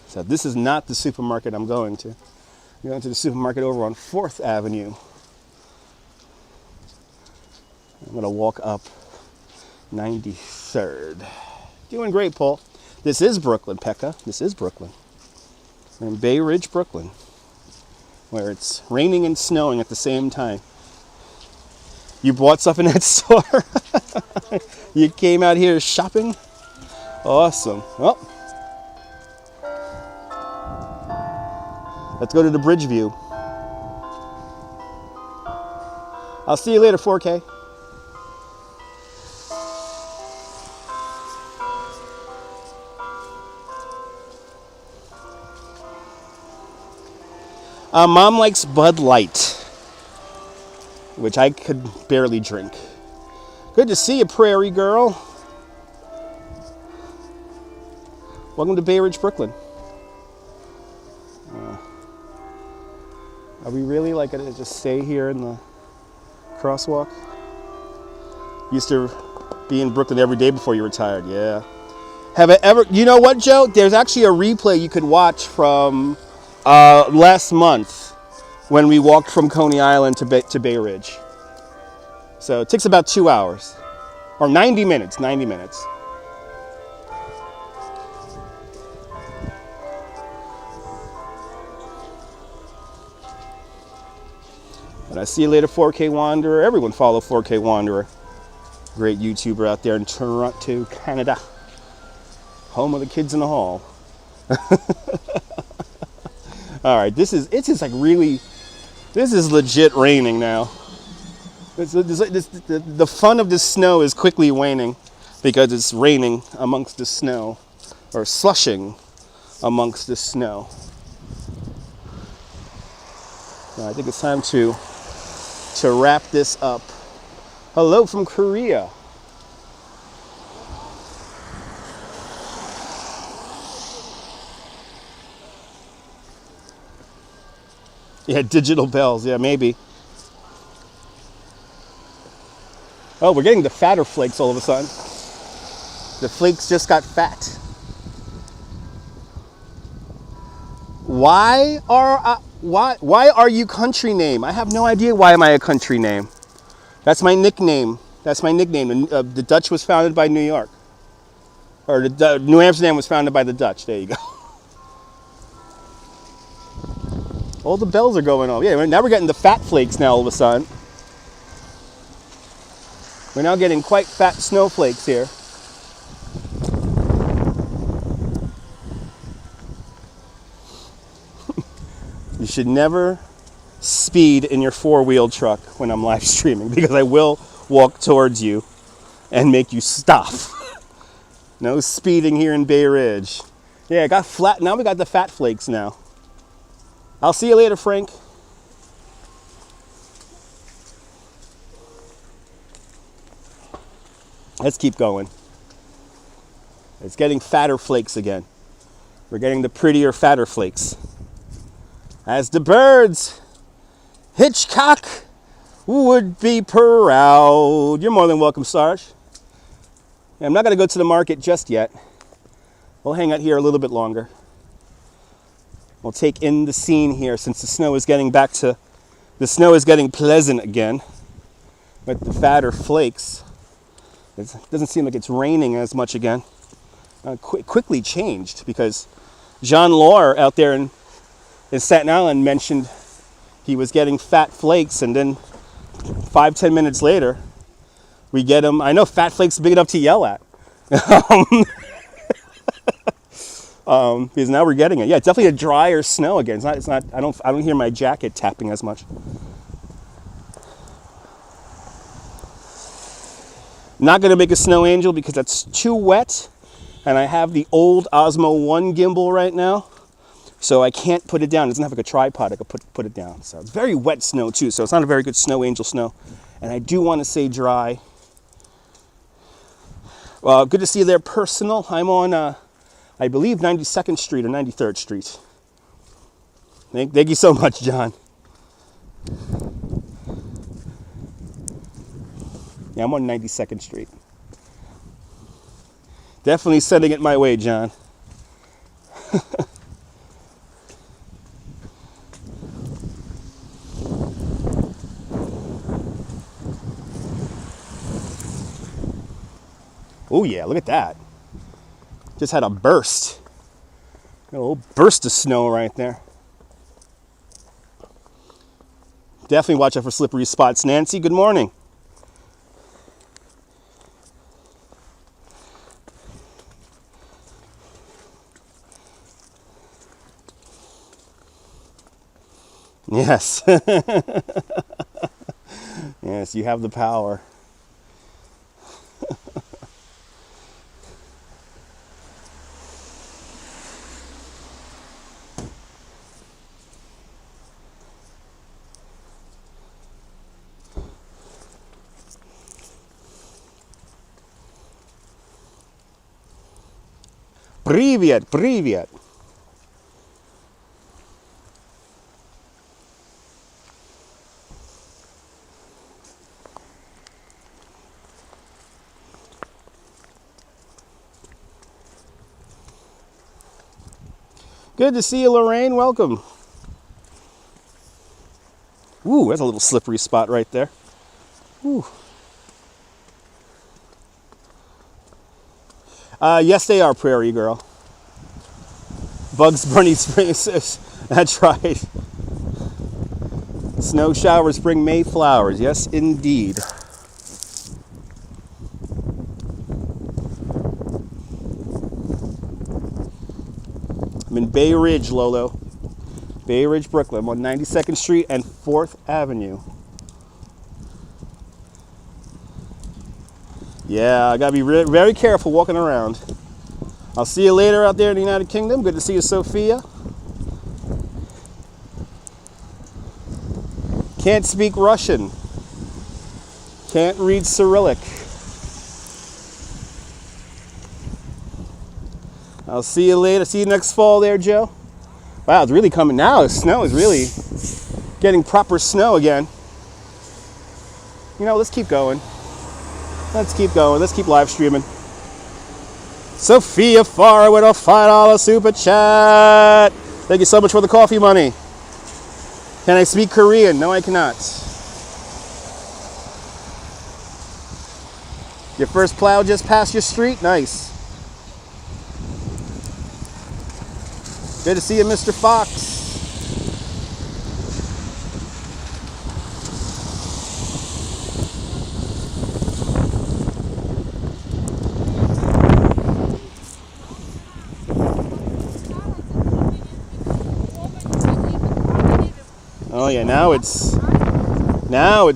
So this is not the supermarket I'm going to. I'm going to the supermarket over on 4th Avenue. I'm going to walk up 93rd. Doing great, Paul. This is Brooklyn, Pekka. This is Brooklyn. We're in Bay Ridge, Brooklyn, where it's raining and snowing at the same time. You bought stuff in that store? You came out here shopping? Awesome. Well, let's go to the bridge view. I'll see you later, 4K. Mom likes Bud Light, which I could barely drink. Good to see you, Prairie Girl. Welcome to Bay Ridge, Brooklyn. Are we really like going to just stay here in the crosswalk? Used to be in Brooklyn every day before you retired. Yeah. Have I ever, you know what, Joe? There's actually a replay you could watch from last month when we walked from Coney Island to Bay Ridge. So it takes about 2 hours or 90 minutes, 90 minutes. But I see you later, 4K Wanderer. Everyone follow 4K Wanderer. Great YouTuber out there in Toronto, Canada. Home of the kids in the hall. All right, it's just like really, this is legit raining now. The fun of the snow is quickly waning because it's raining amongst the snow, or slushing amongst the snow. Now, I think it's time to wrap this up. Hello from Korea. Yeah, digital bells. Yeah, maybe. Oh, we're getting the fatter flakes all of a sudden. The flakes just got fat. Why are you country name? I have no idea why am I a country name. That's my nickname. That's my nickname. The Dutch was founded by New York. Or New Amsterdam was founded by the Dutch. There you go. All the bells are going off. Yeah, now we're getting the fat flakes now all of a sudden. We're now getting quite fat snowflakes here. You should never speed in your four-wheel truck when I'm live streaming because I will walk towards you and make you stop. No speeding here in Bay Ridge. Yeah, it got flat. Now we got the fat flakes now. I'll see you later, Frank. Let's keep going. It's getting fatter flakes again. We're getting the prettier, fatter flakes. As the birds, Hitchcock would be proud. You're more than welcome, Sarge. Yeah, I'm not going to go to the market just yet. We'll hang out here a little bit longer. We'll take in the scene here since the snow is getting pleasant again with the fatter flakes. It doesn't seem like it's raining as much again. Quickly changed because John Lahr out there in Staten Island mentioned he was getting fat flakes, and then 5-10 minutes later we get them. I know fat flakes are big enough to yell at. Because now we're getting it. Yeah, it's definitely a drier snow again. It's not. I don't hear my jacket tapping as much. Not gonna make a snow angel because that's too wet, and I have the old Osmo 1 gimbal right now, so I can't put it down. It doesn't have like a tripod. I could put it down. So it's very wet snow too. So it's not a very good snow angel snow, and I do want to say dry. Well, good to see you there, personal. I'm on. I believe 92nd Street or 93rd Street. Thank you so much, John. Yeah, I'm on 92nd Street. Definitely sending it my way, John. Oh yeah, look at that. Just had a burst. Got a little burst of snow right there. Definitely watch out for slippery spots. Nancy, good morning. Yes. Yes, you have the power. Привет, привет. Good to see you, Lorraine. Welcome. Ooh, that's a little slippery spot right there. Ooh. Yes, they are, Prairie Girl. Bugs Bunny spring. That's right. Snow showers bring May flowers. Yes, indeed. I'm in Bay Ridge, Lolo. Bay Ridge, Brooklyn. I'm on 92nd Street and 4th Avenue. Yeah, I gotta be very careful walking around. I'll see you later out there in the United Kingdom. Good to see you, Sophia. Can't speak Russian. Can't read Cyrillic. I'll see you later. See you next fall there, Joe. Wow, it's really coming now. The snow is really getting proper snow again. You know, let's keep going. Let's keep going. Let's keep live streaming. Sophia Farah with a $5 super chat. Thank you so much for the coffee money. Can I speak Korean? No, I cannot. Your first plow just passed your street? Nice. Good to see you, Mr. Fox. Oh yeah, now it's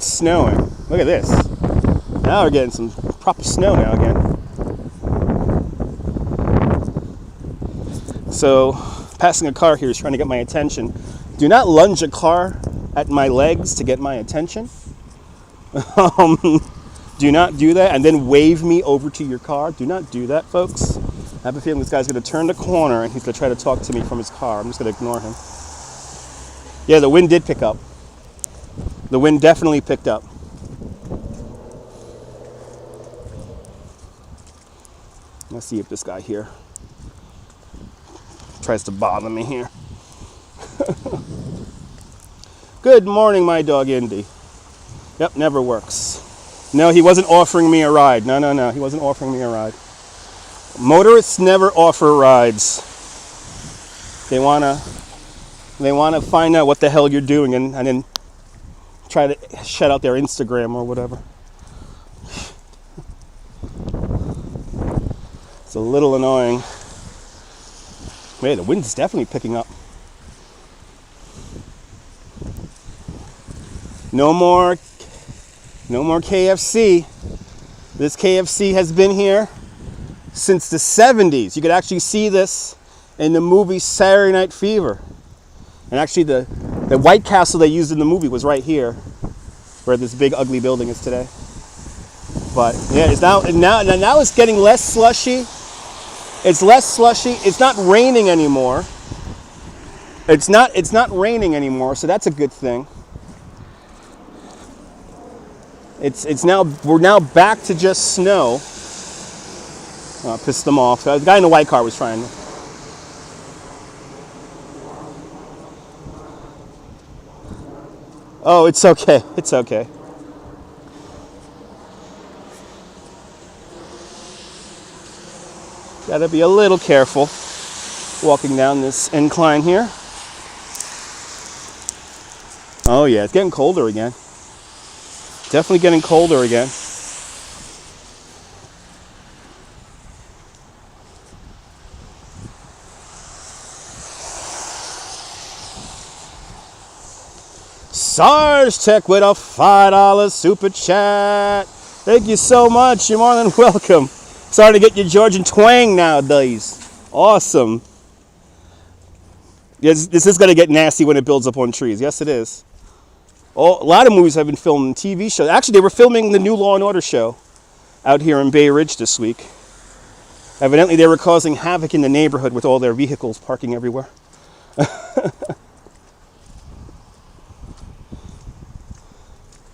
snowing. Look at this. Now we're getting some proper snow now again. So, passing a car here is trying to get my attention. Do not lunge a car at my legs to get my attention. Do not do that and then wave me over to your car. Do not do that, folks. I have a feeling this guy's going to turn the corner and he's going to try to talk to me from his car. I'm just going to ignore him. Yeah, the wind did pick up. The wind definitely picked up. Let's see if this guy here tries to bother me here. Good morning, my dog Indy. Yep, never works. No, he wasn't offering me a ride. No, he wasn't offering me a ride. Motorists never offer rides. They wanna find out what the hell you're doing and then try to shut out their Instagram or whatever. It's a little annoying. Wait, the wind's definitely picking up. No more KFC. This KFC has been here since the 70s. You could actually see this in the movie Saturday Night Fever. And actually the White Castle they used in the movie was right here, where this big ugly building is today. But yeah, it's now it's getting less slushy. It's less slushy. It's not raining anymore. It's not raining anymore, so that's a good thing. We're now back to just snow. Oh, I pissed them off. The guy in the white car was trying. Oh, it's okay. It's okay. Gotta be a little careful walking down this incline here. Oh yeah, it's getting colder again. Definitely getting colder again. Sarge Tech with a $5 super chat. Thank you so much. You're more than welcome. Starting to get your Georgian twang nowadays. Awesome. Yes, this is going to get nasty when it builds up on trees. Yes, it is. Oh, a lot of movies have been filmed, TV shows. Actually, they were filming the new Law and Order show out here in Bay Ridge this week. Evidently, they were causing havoc in the neighborhood with all their vehicles parking everywhere.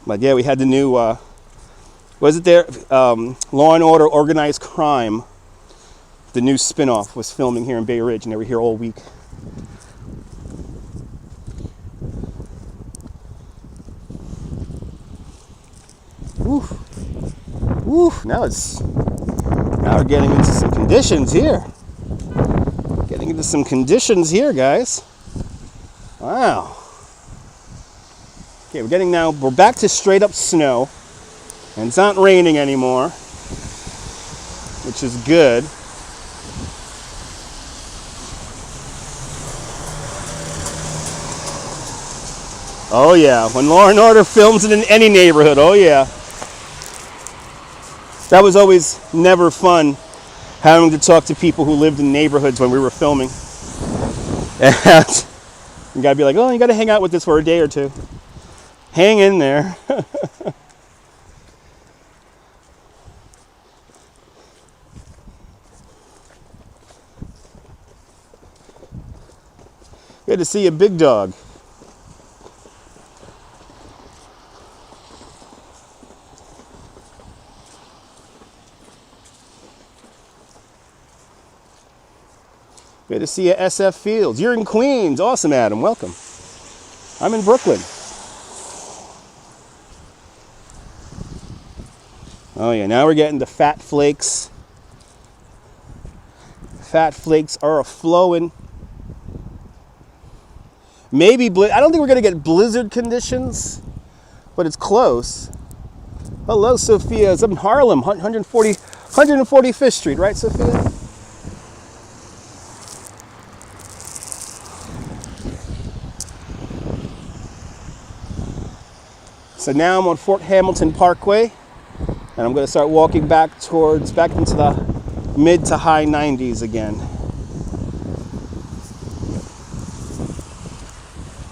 But yeah, we had the new, was it there? Law and Order Organized Crime. The new spinoff was filming here in Bay Ridge, and they were here all week. Oof. Oof. Now we're getting into some conditions here. Getting into some conditions here, guys. Wow. Okay, we're back to straight up snow, and it's not raining anymore, which is good. Oh yeah, when Law and Order films it in any neighborhood, oh yeah. That was always never fun, having to talk to people who lived in neighborhoods when we were filming. And you gotta be like, oh, you gotta hang out with this for a day or two. Hang in there. Good to see you, big dog. Good to see you, SF Fields. You're in Queens. Awesome, Adam. Welcome. I'm in Brooklyn. Oh yeah, now we're getting the fat flakes. Fat flakes are a-flowing. Maybe, I don't think we're gonna get blizzard conditions, but it's close. Hello, Sophia. It's up in Harlem, 145th Street, right, Sophia? So now I'm on Fort Hamilton Parkway, and I'm going to start walking back into the mid to high 90s again.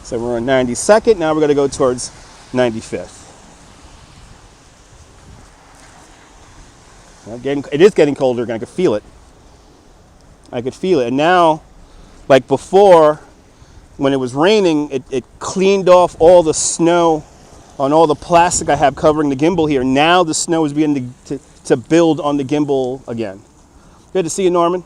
So we're on 92nd, now we're going to go towards 95th. It is getting colder again, I could feel it. And now, like before, when it was raining, it cleaned off all the snow on all the plastic I have covering the gimbal here. Now the snow is beginning to build on the gimbal again. Good to see you, Norman.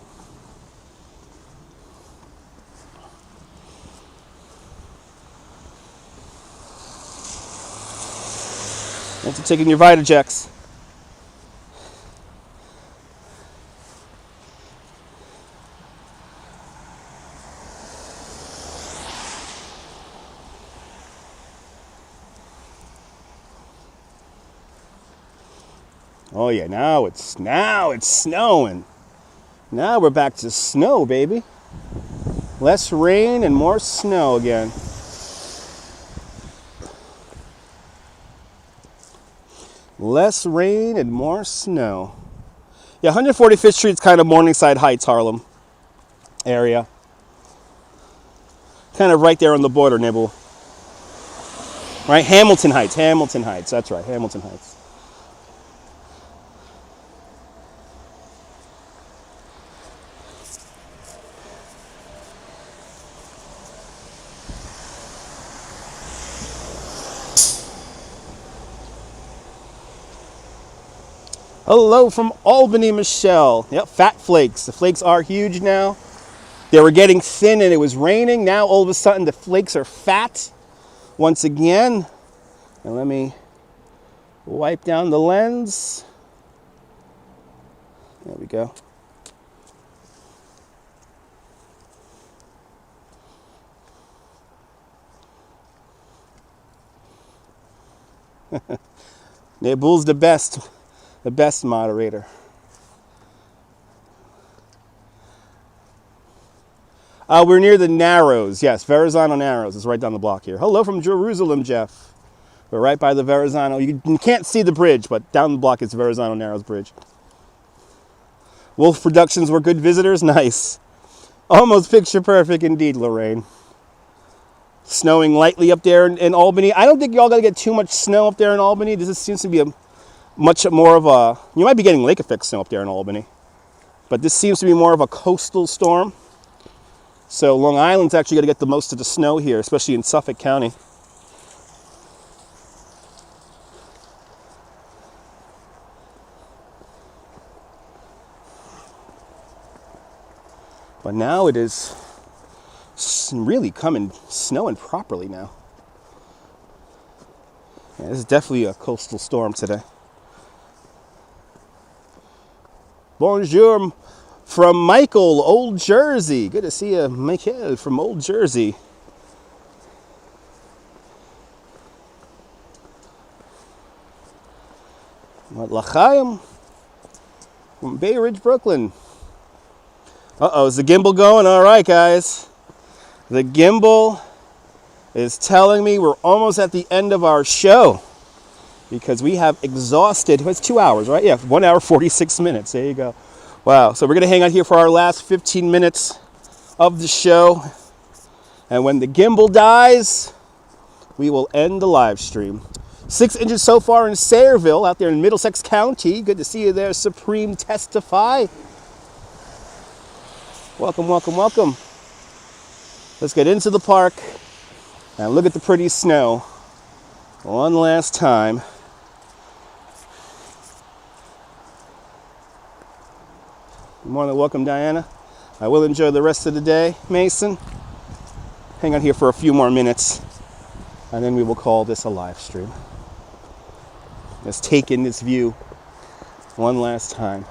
Thanks for taking your Vitajex. Oh yeah, now it's snowing. Now we're back to snow, baby. Less rain and more snow again. Less rain and more snow. Yeah, 145th Street is kind of Morningside Heights, Harlem area. Kind of right there on the border, Nibble. Right, Hamilton Heights, that's right, Hamilton Heights. Hello from Albany, Michelle. Yep, fat flakes. The flakes are huge now. They were getting thin and it was raining. Now all of a sudden the flakes are fat once again. And let me wipe down the lens. There we go. Nabul's the best moderator. We're near the Narrows. Yes, Verrazano Narrows is right down the block here. Hello from Jerusalem, Jeff. We're right by the Verrazano. You can't see the bridge, but down the block is Verrazano Narrows Bridge. Wolf Productions were good visitors. Nice. Almost picture perfect indeed, Lorraine. Snowing lightly up there in Albany. I don't think y'all gotta get too much snow up there in Albany. This seems to be a much more of a... You might be getting lake effect snow up there in Albany. But this seems to be more of a coastal storm. So Long Island's actually going to get the most of the snow here, especially in Suffolk County. But now it is really snowing properly now. Yeah, this is definitely a coastal storm today. Bonjour from Michael, Old Jersey. Good to see you, Michael from Old Jersey. L'chaim from Bay Ridge, Brooklyn. Uh-oh, is the Gimble going? All right, guys. The Gimble is telling me we're almost at the end of our show because we have exhausted, it's 2 hours, right? Yeah, 1 hour, 46 minutes. There you go. Wow, so we're going to hang out here for our last 15 minutes of the show. And when the Gimble dies, we will end the live stream. 6 inches so far in Sayreville, out there in Middlesex County. Good to see you there, Supreme Testify. Welcome, welcome, welcome. Let's get into the park and look at the pretty snow one last time. More than welcome, Diana. I will enjoy the rest of the day, Mason. Hang on here for a few more minutes, and then we will call this a live stream. Let's take in this view one last time.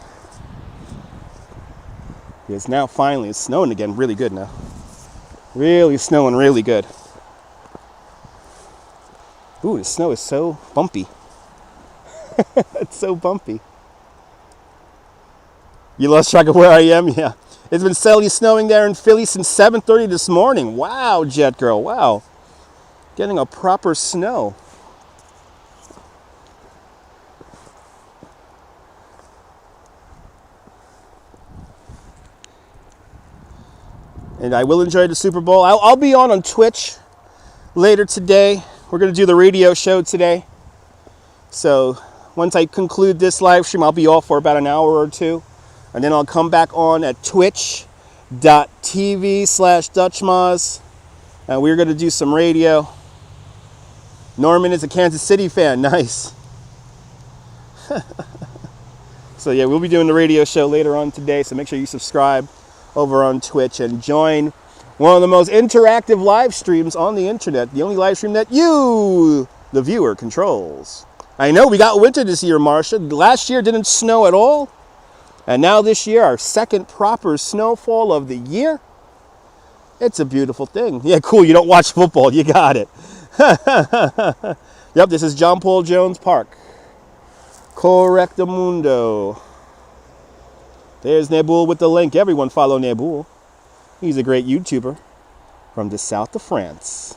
Because now finally it's snowing again really good now. Really snowing really good. Ooh, the snow is so bumpy. It's so bumpy. You lost track of where I am? Yeah. It's been steadily snowing there in Philly since 7:30 this morning. Wow, Jet Girl, wow. Getting a proper snow. And I will enjoy the Super Bowl. I'll be on Twitch later today. We're going to do the radio show today. So once I conclude this live stream, I'll be off for about an hour or two. And then I'll come back on at twitch.tv/DutchMoz. And we're going to do some radio. Norman is a Kansas City fan. Nice. So yeah, we'll be doing the radio show later on today. So make sure you subscribe over on Twitch and join one of the most interactive live streams on the internet. The only live stream that you, the viewer, controls. I know we got winter this year, Marcia. Last year didn't snow at all. And now this year, our second proper snowfall of the year. It's a beautiful thing. Yeah, cool. You don't watch football. You got it. Yep, this is John Paul Jones Park. Correctamundo. There's Nabul with the link. Everyone follow Nabul. He's a great YouTuber from the south of France.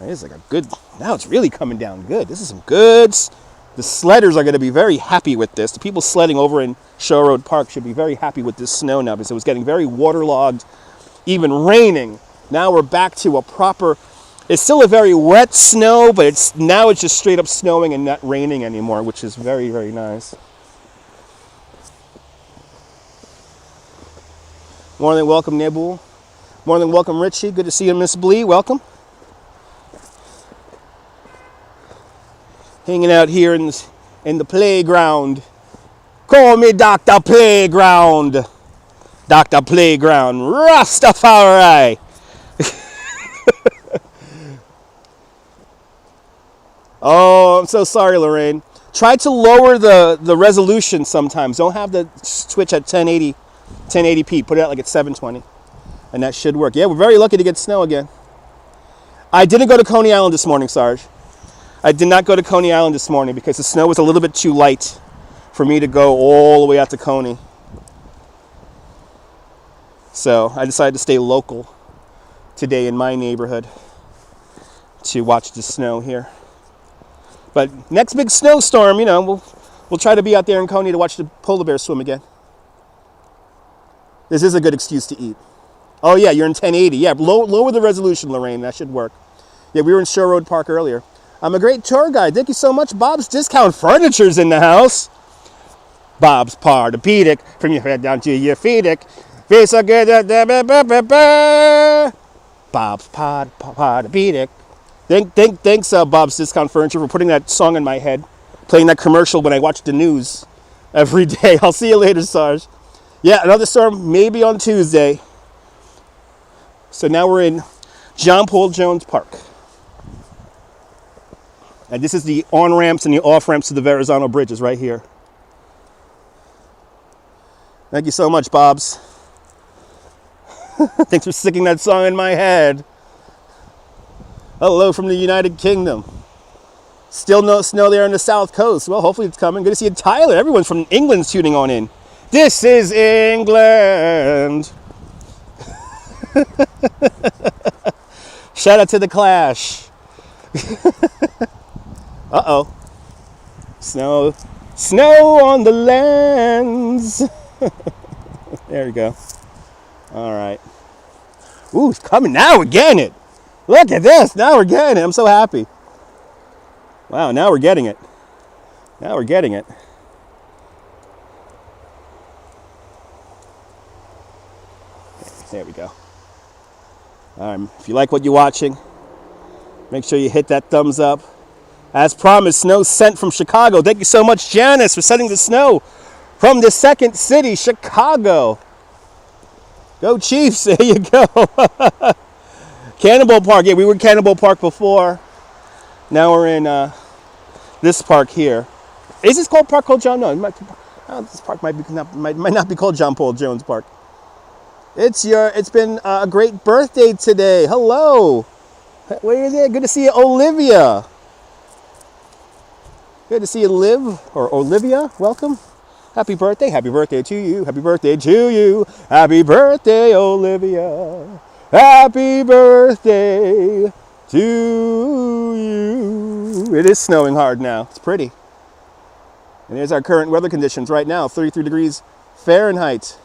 It's like a good... Now it's really coming down good. This is some good... The sledders are going to be very happy with this. The people sledding over in Shore Road Park should be very happy with this snow now because it was getting very waterlogged, even raining. Now we're back to a proper... It's still a very wet snow, but now it's just straight up snowing and not raining anymore, which is very, very nice. More than welcome, Nabul. More than welcome, Richie. Good to see you, Miss Blee. Welcome. Hanging out here in the playground. Call me Dr. Playground. Dr. Playground. Rastafari. Oh, I'm so sorry, Lorraine. Try to lower the resolution sometimes. Don't have the Twitch at 1080p. Put it out like at 720. And that should work. Yeah, we're very lucky to get snow again. I didn't go to Coney Island this morning, Sarge. I did not go to Coney Island this morning because the snow was a little bit too light for me to go all the way out to Coney. So I decided to stay local today in my neighborhood to watch the snow here. But next big snowstorm, we'll try to be out there in Coney to watch the polar bear swim again. This is a good excuse to eat. Oh yeah, you're in 1080. Yeah, lower the resolution, Lorraine. That should work. Yeah, we were in Shore Road Park earlier. I'm a great tour guide. Thank you so much. Bob's Discount Furniture's in the house. Bob's Partopedic, from your head down to your feet. Feel so good. Bob's Partopedic. Thanks, Bob's Discount Furniture, for putting that song in my head, playing that commercial when I watch the news every day. I'll see you later, Sarge. Yeah, another storm maybe on Tuesday. So now we're in John Paul Jones Park. And this is the on-ramps and the off-ramps to the Verrazano bridges right here. Thank you so much, Bob's. Thanks for sticking that song in my head. Hello from the United Kingdom. Still no snow there on the south coast. Well, hopefully it's coming. Good to see you, Tyler. Everyone's from England's tuning on in. This is England. Shout out to the Clash. Uh-oh. Snow on the lands. There we go. All right. Ooh, it's coming now. We're getting it. Look at this. Now we're getting it. I'm so happy. Wow, now we're getting it. Now we're getting it. There we go. If you like what you're watching, make sure you hit that thumbs up. As promised, snow sent from Chicago. Thank you so much, Janice, for sending the snow from the second city, Chicago. Go Chiefs. There you go. Cannonball Park. Yeah, we were in Cannonball Park before. Now we're in this park here. Is this called Park called John? No, this park might not be called John Paul Jones Park. It's been a great birthday today. Hello. Where is it? Good to see you, Olivia. Good to see you, Liv, or Olivia. Welcome. Happy birthday. Happy birthday to you. Happy birthday to you. Happy birthday, Olivia. Happy birthday to you. It is snowing hard now. It's pretty. And here's our current weather conditions right now. 33 degrees Fahrenheit.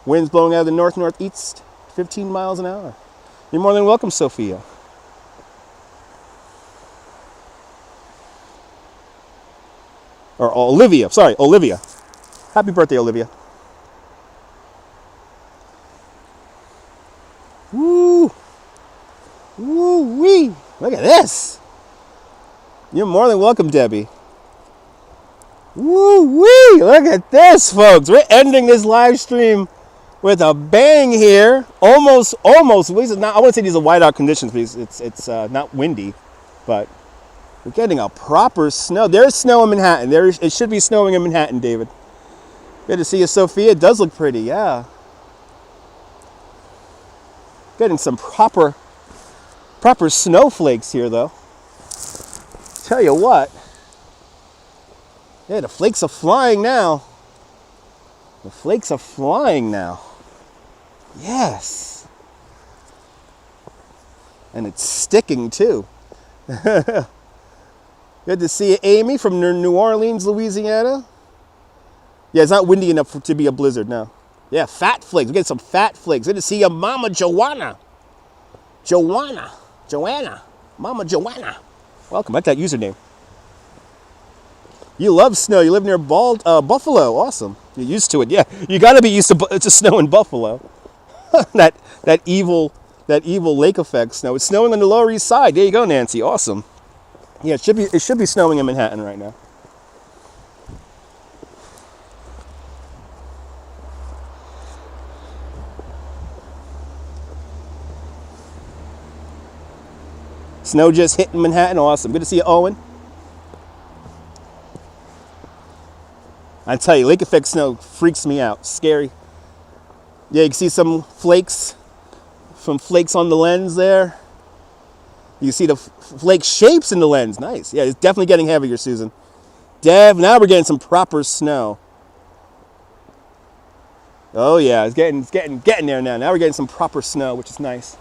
Winds blowing out of the north-northeast, 15 miles an hour. You're more than welcome, Sophia. Or Olivia. Sorry, Olivia. Happy birthday, Olivia. Woo! Woo-wee! Look at this! You're more than welcome, Debbie. Woo-wee! Look at this, folks. We're ending this live stream with a bang here. Almost. At least not, I wouldn't say these are whiteout conditions because it's not windy, but we're getting a proper snow. There's snow in Manhattan. It should be snowing in Manhattan, David. Good to see you, Sophia. It does look pretty, yeah. Getting some proper snowflakes here, though. Tell you what. Yeah, the flakes are flying now. The flakes are flying now. Yes. And it's sticking, too. Good to see you, Amy, from New Orleans, Louisiana. Yeah, it's not windy enough to be a blizzard now. Yeah, fat flakes. We get some fat flakes. Good to see you, Mama Joanna. Mama Joanna. Welcome. I like that username. You love snow. You live near Buffalo. Awesome. You're used to it. Yeah, you got to be used to snow in Buffalo. that evil lake effect snow. It's snowing on the Lower East Side. There you go, Nancy. Awesome. Yeah, it should be snowing in Manhattan right now. Snow just hitting Manhattan. Awesome. Good to see you, Owen. I tell you, lake effect snow freaks me out. Scary. Yeah, you can see some flakes on the lens there. You see the flake shapes in the lens. Nice. Yeah, it's definitely getting heavier, Susan. Now we're getting some proper snow. Oh yeah, it's getting there now. Now we're getting some proper snow, which is nice.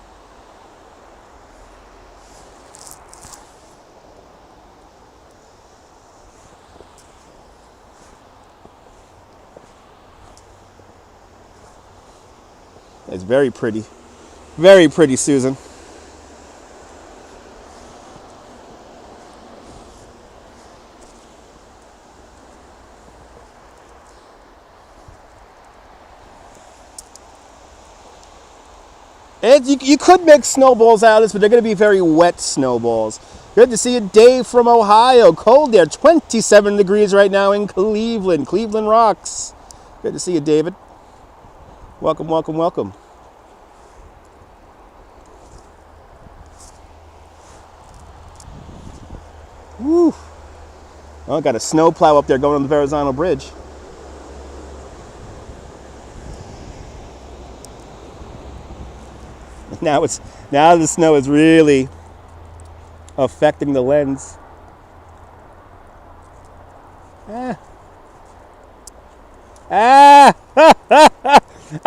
It's very pretty. Very pretty, Susan. You could make snowballs out of this, but they're going to be very wet snowballs. Good to see you, Dave from Ohio. Cold there, 27 degrees right now in Cleveland. Cleveland rocks. Good to see you, David. Welcome, welcome, welcome. Woo. Oh, got a snow plow up there going on the Verrazano Bridge. Now the snow is really affecting the lens. I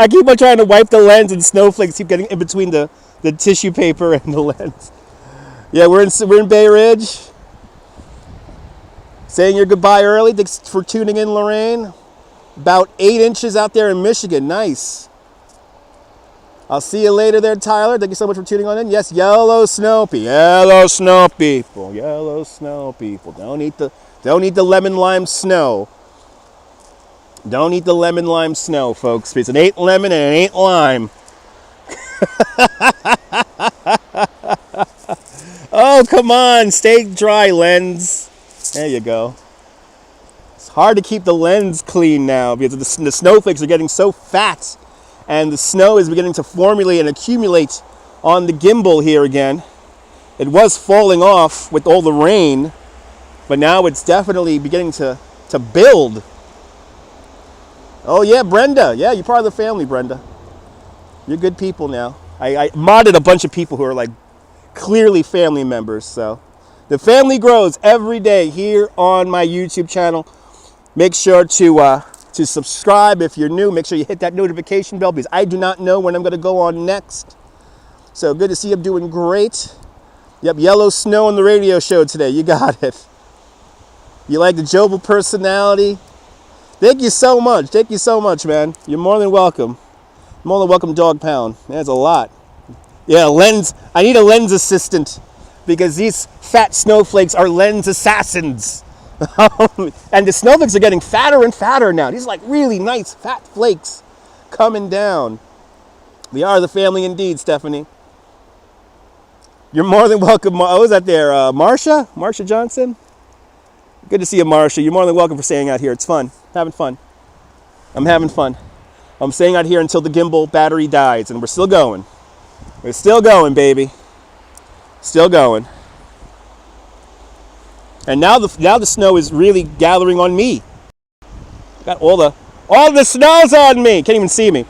keep on trying to wipe the lens, and snowflakes keep getting in between the tissue paper and the lens. Yeah, we're in Bay Ridge. Saying your goodbye early. Thanks for tuning in, Lorraine. About 8 inches out there in Michigan. Nice. I'll see you later there, Tyler. Thank you so much for tuning on in. Yes, yellow snow people. Yellow snow people. Yellow snow people. Don't eat the lemon lime snow. Don't eat the lemon lime snow, folks. Because it ain't lemon and it ain't lime. Oh, come on. Stay dry, lens. There you go. It's hard to keep the lens clean now because the snowflakes are getting so fat. And the snow is beginning to formulate and accumulate on the gimbal here again. It was falling off with all the rain, but now it's definitely beginning to build. Oh yeah, Brenda. Yeah, you're part of the family, Brenda. You're good people now. I modded a bunch of people who are like clearly family members. So the family grows every day here on my YouTube channel. Make sure to subscribe if you're new. Make sure you hit that notification bell because I do not know when I'm going to go on next. So good to see you. I'm doing great. Yep, yellow snow on the radio show today. You got it. You like the Jobel personality? Thank you so much. Thank you so much, man. You're more than welcome. More than welcome, Dog Pound. That's a lot. Yeah, lens. I need a lens assistant because these fat snowflakes are lens assassins. And the snowflakes are getting fatter and fatter now. These are like really nice fat flakes coming down. We are the family indeed, Stephanie. You're more than welcome. Oh, is that there? Marsha Johnson? Good to see you, Marsha. You're more than welcome for staying out here. It's fun. Having fun. I'm having fun. I'm staying out here until the gimbal battery dies, and we're still going. We're still going, baby. Still going. And now the snow is really gathering on me. Got all the snow's on me. Can't even see me.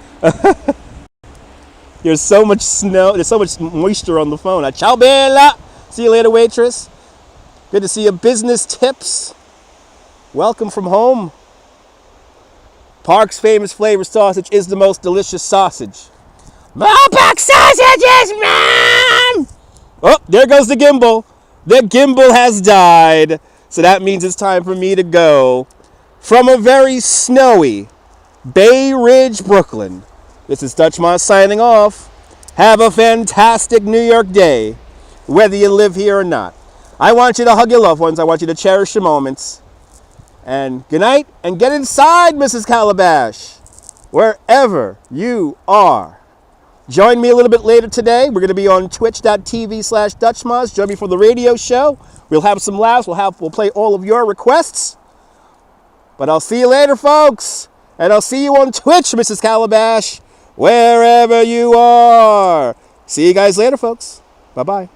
There's so much snow. There's so much moisture on the phone. Ciao, Bella. See you later, waitress. Good to see you. Business tips. Welcome from home. Park's famous flavor sausage is the most delicious sausage. Park sausages, man! Oh, there goes the gimbal. The gimbal has died, so that means it's time for me to go. From a very snowy Bay Ridge, Brooklyn, this is Dutch Moss signing off. Have a fantastic New York day, whether you live here or not. I want you to hug your loved ones. I want you to cherish your moments. And good night, and get inside, Mrs. Calabash, wherever you are. Join me a little bit later today. We're going to be on twitch.tv/DutchMoz. Join me for the radio show. We'll have some laughs. We'll play all of your requests. But I'll see you later, folks. And I'll see you on Twitch, Mrs. Calabash, wherever you are. See you guys later, folks. Bye-bye.